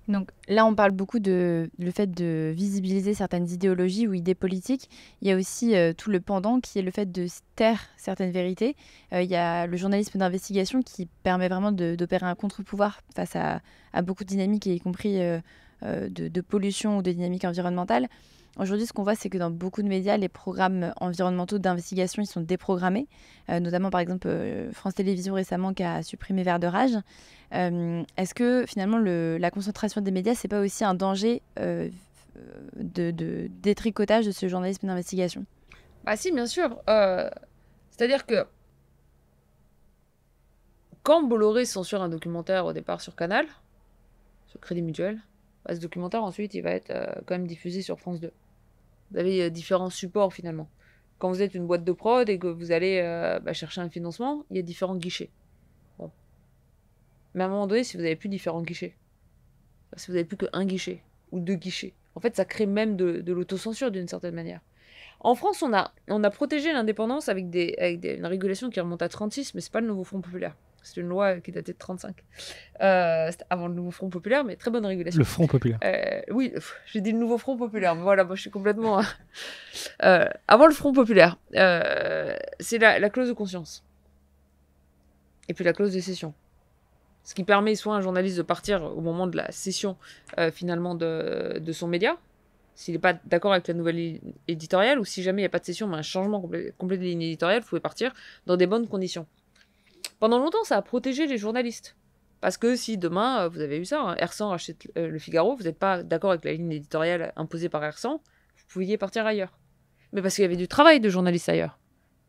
Donc là, on parle beaucoup le fait de visibiliser certaines idéologies ou idées politiques. Il y a aussi tout le pendant qui est le fait de taire certaines vérités. Il y a le journalisme d'investigation qui permet vraiment d'opérer un contre-pouvoir face à beaucoup de dynamiques, y compris de pollution ou de dynamique environnementale. Aujourd'hui, ce qu'on voit, c'est que dans beaucoup de médias, les programmes environnementaux d'investigation, ils sont déprogrammés. Notamment, par exemple, France Télévisions récemment qui a supprimé Vert de Rage. Est-ce que finalement, la concentration des médias, c'est pas aussi un danger de détricotage de ce journalisme d'investigation? Bah si, bien sûr. C'est-à-dire que quand Bolloré censure un documentaire au départ sur Canal, sur Crédit Mutuel, ce documentaire ensuite il va être quand même diffusé sur France 2. Vous avez différents supports finalement. Quand vous êtes une boîte de prod et que vous allez chercher un financement, il y a différents guichets. Bon. Mais à un moment donné, si vous n'avez plus différents guichets, si vous n'avez plus qu'un guichet ou 2 guichets, en fait ça crée même de l'autocensure d'une certaine manière. En France, on a protégé l'indépendance avec une régulation qui remonte à 1936, mais c'est pas le nouveau Front populaire. C'est une loi qui datait de 1935. C'était avant le nouveau Front populaire, mais très bonne régulation. Le Front populaire. Oui, j'ai dit le nouveau Front populaire. Mais voilà, moi je suis complètement... avant le Front populaire, c'est la clause de conscience. Et puis la clause de cession. Ce qui permet soit à un journaliste de partir au moment de la cession, finalement, de son média, s'il n'est pas d'accord avec la nouvelle ligne éditoriale, ou si jamais il n'y a pas de cession, mais un changement complet de ligne éditoriale, vous pouvez partir dans des bonnes conditions. Pendant longtemps, ça a protégé les journalistes. Parce que si demain, vous avez eu ça, hein, R100 rachète le Figaro, vous n'êtes pas d'accord avec la ligne éditoriale imposée par R100, vous pouviez partir ailleurs. Mais parce qu'il y avait du travail de journalistes ailleurs.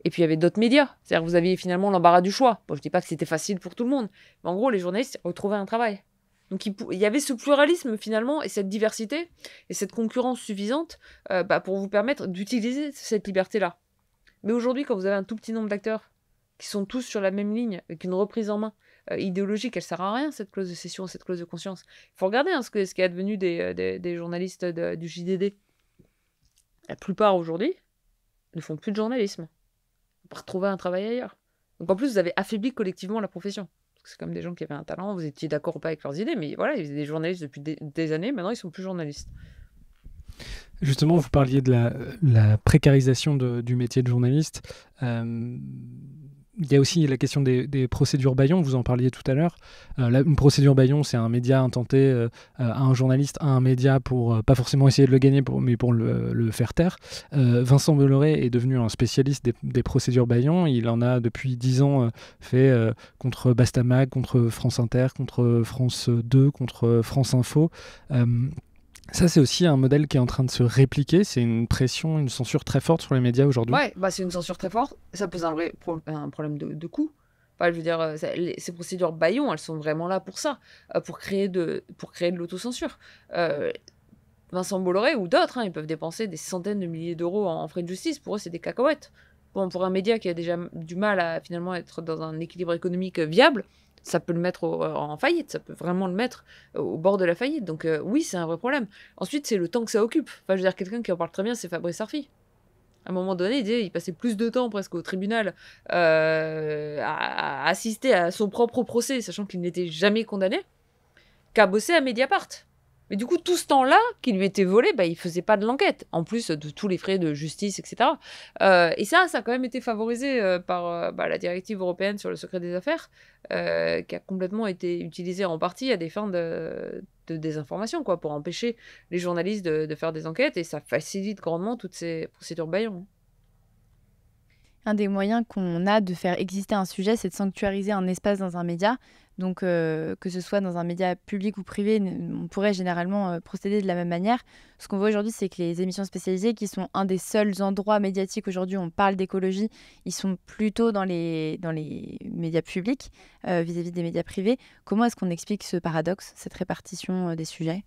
Et puis il y avait d'autres médias. C'est-à-dire que vous aviez finalement l'embarras du choix. Bon, je ne dis pas que c'était facile pour tout le monde, mais en gros, les journalistes retrouvaient un travail. Donc il y avait ce pluralisme finalement, et cette diversité, et cette concurrence suffisante pour vous permettre d'utiliser cette liberté-là. Mais aujourd'hui, quand vous avez un tout petit nombre d'acteurs qui sont tous sur la même ligne, avec une reprise en main idéologique, elle ne sert à rien, cette clause de cession, cette clause de conscience. Il faut regarder ce qui est advenu des journalistes du JDD. La plupart aujourd'hui ne font plus de journalisme. On peut retrouver un travail ailleurs. Donc en plus, vous avez affaibli collectivement la profession. C'est comme des gens qui avaient un talent, vous étiez d'accord ou pas avec leurs idées, mais voilà, ils étaient des journalistes depuis des années, maintenant ils sont plus journalistes. Justement, vous parliez de la précarisation du métier de journaliste. Il y a aussi la question des procédures bâillons, vous en parliez tout à l'heure. Une procédure bâillon, c'est un média intenté à un journaliste, à un média pour pas forcément essayer de le gagner, mais pour le faire taire. Vincent Bolloré est devenu un spécialiste des procédures bâillons. Il en a depuis 10 ans fait contre Bastamag, contre France Inter, contre France 2, contre France Info. Ça, c'est aussi un modèle qui est en train de se répliquer. C'est une pression, une censure très forte sur les médias aujourd'hui. Ouais, c'est une censure très forte. Ça pose un problème de coût. Enfin, je veux dire, ces procédures bâillons, elles sont vraiment là pour ça, pour créer de l'autocensure. Vincent Bolloré ou d'autres, ils peuvent dépenser des centaines de milliers d'euros en frais de justice. Pour eux, c'est des cacahuètes. Bon, pour un média qui a déjà du mal à finalement être dans un équilibre économique viable, ça peut le mettre en faillite, ça peut vraiment le mettre au bord de la faillite. Donc oui, c'est un vrai problème. Ensuite, c'est le temps que ça occupe. Enfin, je veux dire, quelqu'un qui en parle très bien, c'est Fabrice Arfi. À un moment donné, il passait plus de temps presque au tribunal à assister à son propre procès, sachant qu'il n'était jamais condamné, qu'à bosser à Mediapart. Mais du coup, tout ce temps-là qui lui était volé, il faisait pas de l'enquête, en plus de tous les frais de justice, etc. Et ça a quand même été favorisé par la directive européenne sur le secret des affaires, qui a complètement été utilisée en partie à des fins de désinformation, pour empêcher les journalistes de faire des enquêtes, et ça facilite grandement toutes ces procédures bâillons. Un des moyens qu'on a de faire exister un sujet, c'est de sanctuariser un espace dans un média. Donc, que ce soit dans un média public ou privé, on pourrait généralement procéder de la même manière. Ce qu'on voit aujourd'hui, c'est que les émissions spécialisées, qui sont un des seuls endroits médiatiques aujourd'hui où on parle d'écologie, ils sont plutôt dans les médias publics vis-à-vis des médias privés. Comment est-ce qu'on explique ce paradoxe, cette répartition des sujets ?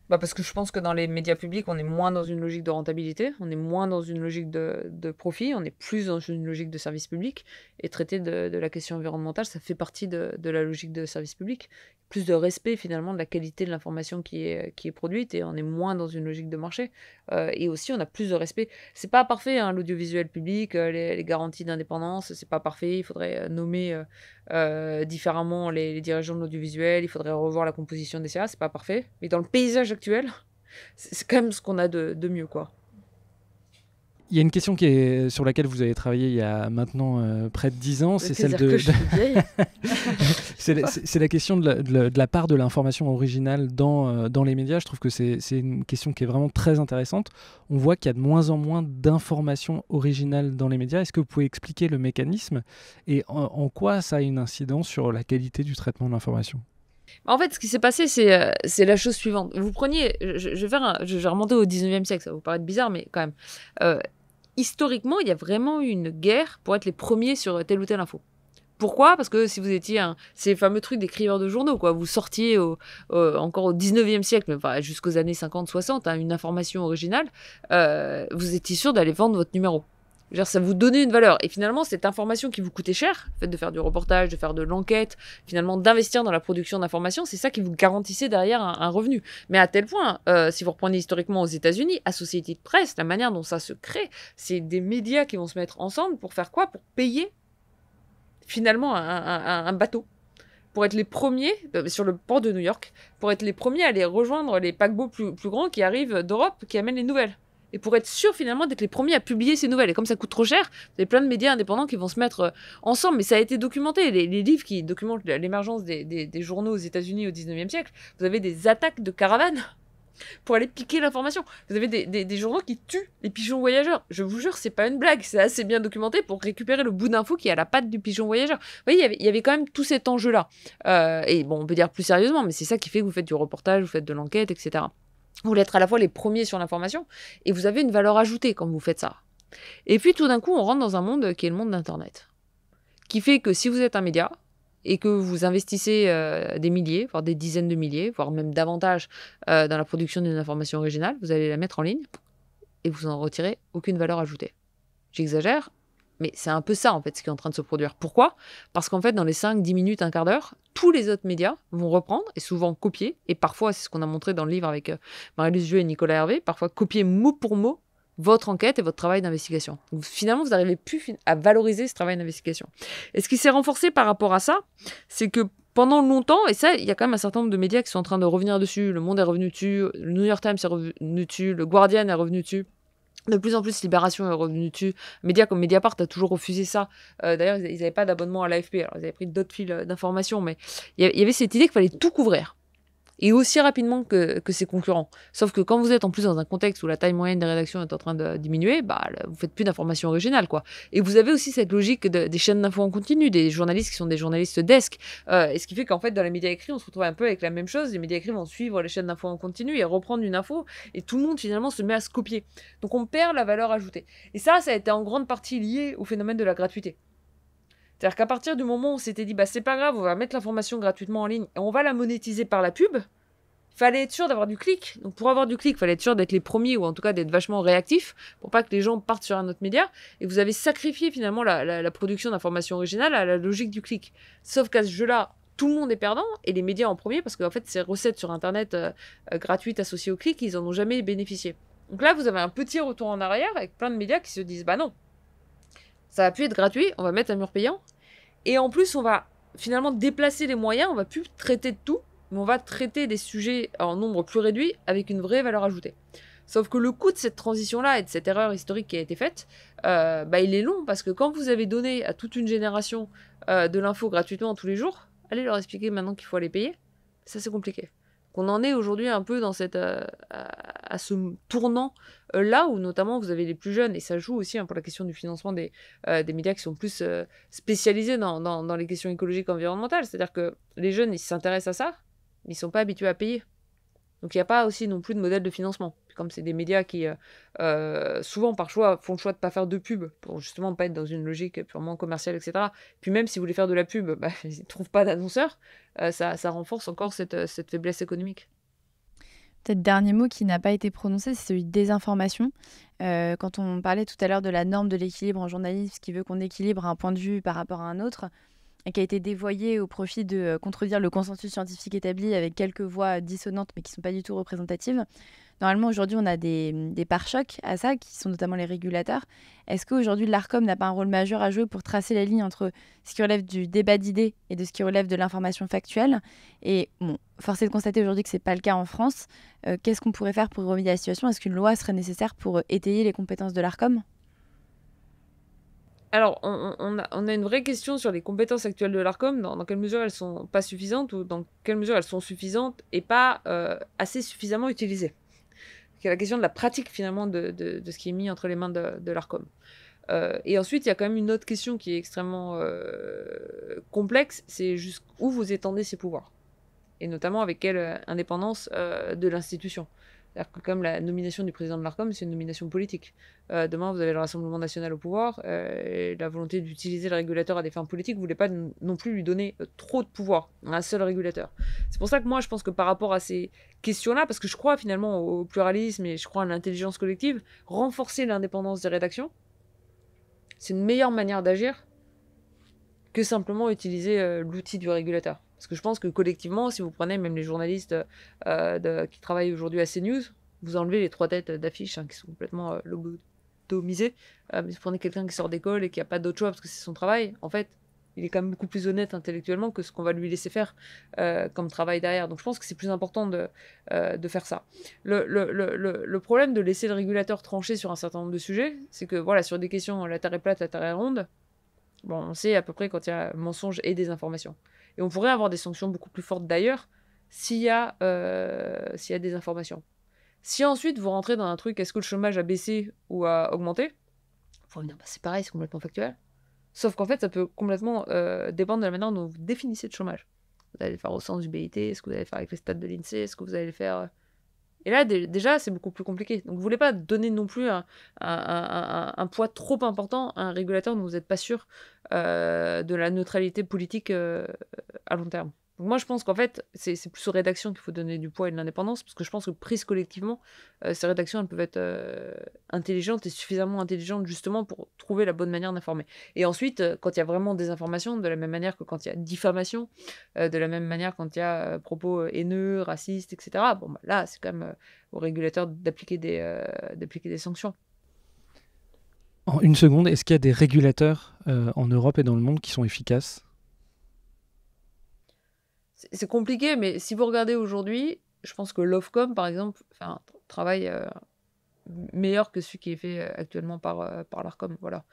Parce que je pense que dans les médias publics, on est moins dans une logique de rentabilité, on est moins dans une logique de profit, on est plus dans une logique de service public. Et traiter de la question environnementale, ça fait partie de la logique de service public. Plus de respect finalement de la qualité de l'information qui est produite, et on est moins dans une logique de marché. Et aussi, on a plus de respect. C'est pas parfait, hein, l'audiovisuel public, les garanties d'indépendance, c'est pas parfait. Il faudrait nommer différemment les dirigeants de l'audiovisuel, il faudrait revoir la composition des CA, c'est pas parfait. Mais dans le paysage actuel, c'est quand même ce qu'on a de mieux, quoi. Il y a une question sur laquelle vous avez travaillé il y a maintenant près de 10 ans, c'est celle de... c'est la question de la part de l'information originale dans les médias. Je trouve que c'est une question qui est vraiment très intéressante. On voit qu'il y a de moins en moins d'informations originales dans les médias. Est-ce que vous pouvez expliquer le mécanisme et en quoi ça a une incidence sur la qualité du traitement de l'information ? En fait, ce qui s'est passé, c'est la chose suivante. Vous preniez... Je vais remonter au 19e siècle, ça va vous paraître bizarre, mais quand même... historiquement, il y a vraiment eu une guerre pour être les premiers sur telle ou telle info. Pourquoi ? Parce que si vous étiez ces fameux trucs d'écriveurs de journaux, quoi. Vous sortiez encore au 19e siècle, enfin, jusqu'aux années 50-60, une information originale, vous étiez sûr d'aller vendre votre numéro. Ça vous donnait une valeur. Et finalement, cette information qui vous coûtait cher, le fait de faire du reportage, de faire de l'enquête, finalement d'investir dans la production d'informations, c'est ça qui vous garantissait derrière un revenu. Mais à tel point, si vous reprenez historiquement aux États-Unis, Associated Press, la manière dont ça se crée, c'est des médias qui vont se mettre ensemble pour faire quoi ? Pour payer finalement un bateau. Pour être les premiers, sur le port de New York, pour être les premiers à aller rejoindre les paquebots plus grands qui arrivent d'Europe, qui amènent les nouvelles. Et pour être sûr finalement d'être les premiers à publier ces nouvelles. Et comme ça coûte trop cher, vous avez plein de médias indépendants qui vont se mettre ensemble. Mais ça a été documenté. Les livres qui documentent l'émergence des journaux aux États-Unis au 19e siècle, vous avez des attaques de caravanes pour aller piquer l'information. Vous avez des journaux qui tuent les pigeons voyageurs. Je vous jure, c'est pas une blague. C'est assez bien documenté pour récupérer le bout d'info qui est à la patte du pigeon voyageur. Vous voyez, il y avait quand même tout cet enjeu-là. Et bon, on peut dire plus sérieusement, mais c'est ça qui fait que vous faites du reportage, vous faites de l'enquête, etc. Vous voulez être à la fois les premiers sur l'information et vous avez une valeur ajoutée quand vous faites ça. Et puis tout d'un coup, on rentre dans un monde qui est le monde d'Internet. Qui fait que si vous êtes un média et que vous investissez des milliers, voire des dizaines de milliers, voire même davantage dans la production d'une information originale, vous allez la mettre en ligne et vous n'en retirez aucune valeur ajoutée. J'exagère, mais c'est un peu ça en fait ce qui est en train de se produire. Pourquoi ? Parce qu'en fait, dans les 5, 10 minutes, un quart d'heure, tous les autres médias vont reprendre et souvent copier, et parfois, c'est ce qu'on a montré dans le livre avec Marie-Luce Vieux et Nicolas Hervé, parfois copier mot pour mot votre enquête et votre travail d'investigation. Donc, finalement, vous n'arrivez plus à valoriser ce travail d'investigation. Et ce qui s'est renforcé par rapport à ça, c'est que pendant longtemps, et ça, il y a quand même un certain nombre de médias qui sont en train de revenir dessus, Le Monde est revenu dessus, le New York Times est revenu dessus, le Guardian est revenu dessus, de plus en plus, Libération est revenu dessus. Médias comme Mediapart a toujours refusé ça. D'ailleurs, ils n'avaient pas d'abonnement à l'AFP. Alors, ils avaient pris d'autres fils d'information, mais il y avait cette idée qu'il fallait tout couvrir. Et aussi rapidement que ses concurrents. Sauf que quand vous êtes en plus dans un contexte où la taille moyenne des rédactions est en train de diminuer, vous faites plus d'informations originales, quoi. Et vous avez aussi cette logique des chaînes d'infos en continu, des journalistes qui sont des journalistes desk. Et ce qui fait qu'en fait, dans les médias écrits, on se retrouve un peu avec la même chose. Les médias écrits vont suivre les chaînes d'infos en continu et reprendre une info. Et tout le monde, finalement, se met à se copier. Donc, on perd la valeur ajoutée. Et ça a été en grande partie lié au phénomène de la gratuité. C'est-à-dire qu'à partir du moment où on s'était dit, c'est pas grave, on va mettre l'information gratuitement en ligne et on va la monétiser par la pub, il fallait être sûr d'avoir du clic. Donc pour avoir du clic, il fallait être sûr d'être les premiers ou en tout cas d'être vachement réactif pour pas que les gens partent sur un autre média. Et vous avez sacrifié finalement la production d'informations originales à la logique du clic. Sauf qu'à ce jeu-là, tout le monde est perdant et les médias en premier parce qu'en fait, ces recettes sur Internet gratuites associées au clic, ils en ont jamais bénéficié. Donc là, vous avez un petit retour en arrière avec plein de médias qui se disent non, ça va plus être gratuit, on va mettre un mur payant. Et en plus, on va finalement déplacer les moyens, on va plus traiter de tout, mais on va traiter des sujets en nombre plus réduit avec une vraie valeur ajoutée. Sauf que le coût de cette transition-là et de cette erreur historique qui a été faite, il est long, parce que quand vous avez donné à toute une génération de l'info gratuitement tous les jours, allez leur expliquer maintenant qu'il faut aller payer, ça c'est compliqué. qu'on en est aujourd'hui un peu dans à ce tournant là où notamment vous avez les plus jeunes, et ça joue aussi pour la question du financement des médias qui sont plus spécialisés dans les questions écologiques et environnementales. C'est-à-dire que les jeunes, ils s'intéressent à ça, mais ils ne sont pas habitués à payer. Donc il n'y a pas aussi non plus de modèle de financement. Comme c'est des médias qui, souvent par choix, font le choix de ne pas faire de pub, pour justement ne pas être dans une logique purement commerciale, etc. Puis même si vous voulez faire de la pub, ils ne trouvent pas d'annonceurs, ça renforce encore cette faiblesse économique. Peut-être dernier mot qui n'a pas été prononcé, c'est celui de désinformation. Quand on parlait tout à l'heure de la norme de l'équilibre en journalisme, qui veut qu'on équilibre un point de vue par rapport à un autre, et qui a été dévoyé au profit de contredire le consensus scientifique établi avec quelques voix dissonantes mais qui ne sont pas du tout représentatives. Normalement, aujourd'hui, on a des pare-chocs à ça, qui sont notamment les régulateurs. Est-ce qu'aujourd'hui, l'Arcom n'a pas un rôle majeur à jouer pour tracer la ligne entre ce qui relève du débat d'idées et de ce qui relève de l'information factuelle? Et bon, force est de constater aujourd'hui que ce n'est pas le cas en France. Qu'est-ce qu'on pourrait faire pour remédier à la situation? Est-ce qu'une loi serait nécessaire pour étayer les compétences de l'Arcom? Alors, on a une vraie question sur les compétences actuelles de l'Arcom, dans quelle mesure elles sont pas suffisantes ou dans quelle mesure elles sont suffisantes et pas assez suffisamment utilisées. C'est la question de la pratique finalement de ce qui est mis entre les mains de l'Arcom. Et ensuite, il y a quand même une autre question qui est extrêmement complexe, c'est jusqu'où vous étendez ces pouvoirs. Et notamment avec quelle indépendance de l'institution. C'est-à-dire que comme la nomination du président de l'Arcom, c'est une nomination politique. Demain, vous avez le Rassemblement national au pouvoir, et la volonté d'utiliser le régulateur à des fins politiques, vous ne voulez pas non plus lui donner trop de pouvoir à un seul régulateur. C'est pour ça que moi, je pense que par rapport à ces questions-là, parce que je crois finalement au pluralisme et je crois à l'intelligence collective, renforcer l'indépendance des rédactions, c'est une meilleure manière d'agir que simplement utiliser l'outil du régulateur. Parce que je pense que collectivement, si vous prenez même les journalistes qui travaillent aujourd'hui à CNews, vous enlevez les 3 têtes d'affiche qui sont complètement lobotomisées. Mais vous prenez quelqu'un qui sort d'école et qui n'a pas d'autre choix parce que c'est son travail, en fait, il est quand même beaucoup plus honnête intellectuellement que ce qu'on va lui laisser faire comme travail derrière. Donc je pense que c'est plus important de faire ça. Le problème de laisser le régulateur trancher sur un certain nombre de sujets, c'est que voilà, sur des questions, la Terre est plate, la Terre est ronde, bon, on sait à peu près quand il y a mensonge et désinformation. Et on pourrait avoir des sanctions beaucoup plus fortes d'ailleurs s'il y a des informations. Si ensuite vous rentrez dans un truc, est-ce que le chômage a baissé ou a augmenté? Il faut me dire, c'est pareil, c'est complètement factuel. Sauf qu'en fait, ça peut complètement dépendre de la manière dont vous définissez le chômage. Vous allez le faire au sens du BIT, est-ce que vous allez le faire avec les stats de l'INSEE, est-ce que vous allez le faire... Et là, déjà, c'est beaucoup plus compliqué. Donc, vous ne voulez pas donner non plus un poids trop important à un régulateur dont vous n'êtes pas sûr de la neutralité politique à long terme. Donc moi, je pense qu'en fait, c'est plus aux rédactions qu'il faut donner du poids et de l'indépendance, parce que je pense que prises collectivement, ces rédactions, elles peuvent être intelligentes et suffisamment intelligentes justement pour trouver la bonne manière d'informer. Et ensuite, quand il y a vraiment des informations, de la même manière que quand il y a diffamation, de la même manière quand il y a propos haineux, racistes, etc., bon, là, c'est quand même aux régulateurs d'appliquer des sanctions. En une seconde, est-ce qu'il y a des régulateurs en Europe et dans le monde qui sont efficaces ? C'est compliqué, mais si vous regardez aujourd'hui, je pense que l'Ofcom, par exemple, fait un travail meilleur que celui qui est fait actuellement par l'Arcom. Voilà.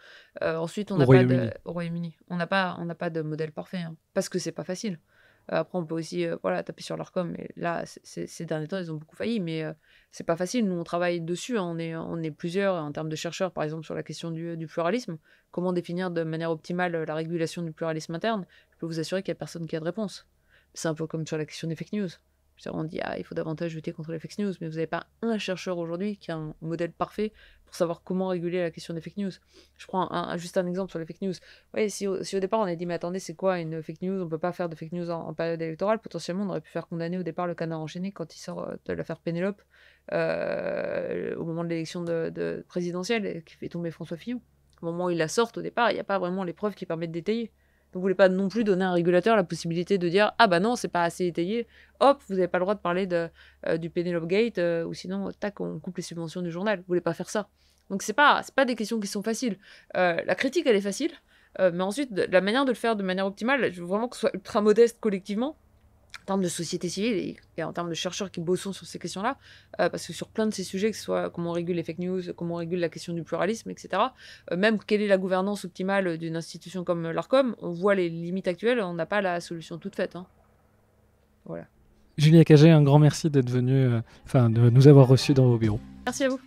Ensuite, on n'a pas au Royaume-Uni. On n'a pas de modèle parfait, parce que c'est pas facile. Après, on peut aussi taper sur l'Arcom, mais là, ces derniers temps, ils ont beaucoup failli, mais c'est pas facile. Nous, on travaille dessus, on est plusieurs en termes de chercheurs, par exemple, sur la question du pluralisme. Comment définir de manière optimale la régulation du pluralisme interne? Je peux vous assurer qu'il n'y a personne qui a de réponse. C'est un peu comme sur la question des fake news. On dit, il faut davantage lutter contre les fake news, mais vous n'avez pas un chercheur aujourd'hui qui a un modèle parfait pour savoir comment réguler la question des fake news. Je prends juste un exemple sur les fake news. Ouais, si au départ on a dit, mais attendez, c'est quoi une fake news? On ne peut pas faire de fake news en période électorale. Potentiellement, on aurait pu faire condamner au départ le Canard enchaîné quand il sort de l'affaire Pénélope au moment de l'élection de présidentielle qui fait tomber François Fillon. Au moment où il la sort, au départ, il n'y a pas vraiment les preuves qui permettent d'étayer. Donc vous ne voulez pas non plus donner à un régulateur la possibilité de dire « Ah bah non, c'est pas assez étayé, hop, vous n'avez pas le droit de parler du Penelope Gate, ou sinon, tac, on coupe les subventions du journal. » Vous ne voulez pas faire ça. Donc c'est pas des questions qui sont faciles. La critique, elle est facile, mais ensuite, la manière de le faire de manière optimale, je veux vraiment que ce soit ultra modeste collectivement, en termes de société civile et en termes de chercheurs qui bossent sur ces questions-là, parce que sur plein de ces sujets, que ce soit comment on régule les fake news, comment on régule la question du pluralisme, etc., même quelle est la gouvernance optimale d'une institution comme l'Arcom, on voit les limites actuelles, on n'a pas la solution toute faite. Voilà. Julia Cagé, un grand merci d'être venue, de nous avoir reçus dans vos bureaux. Merci à vous.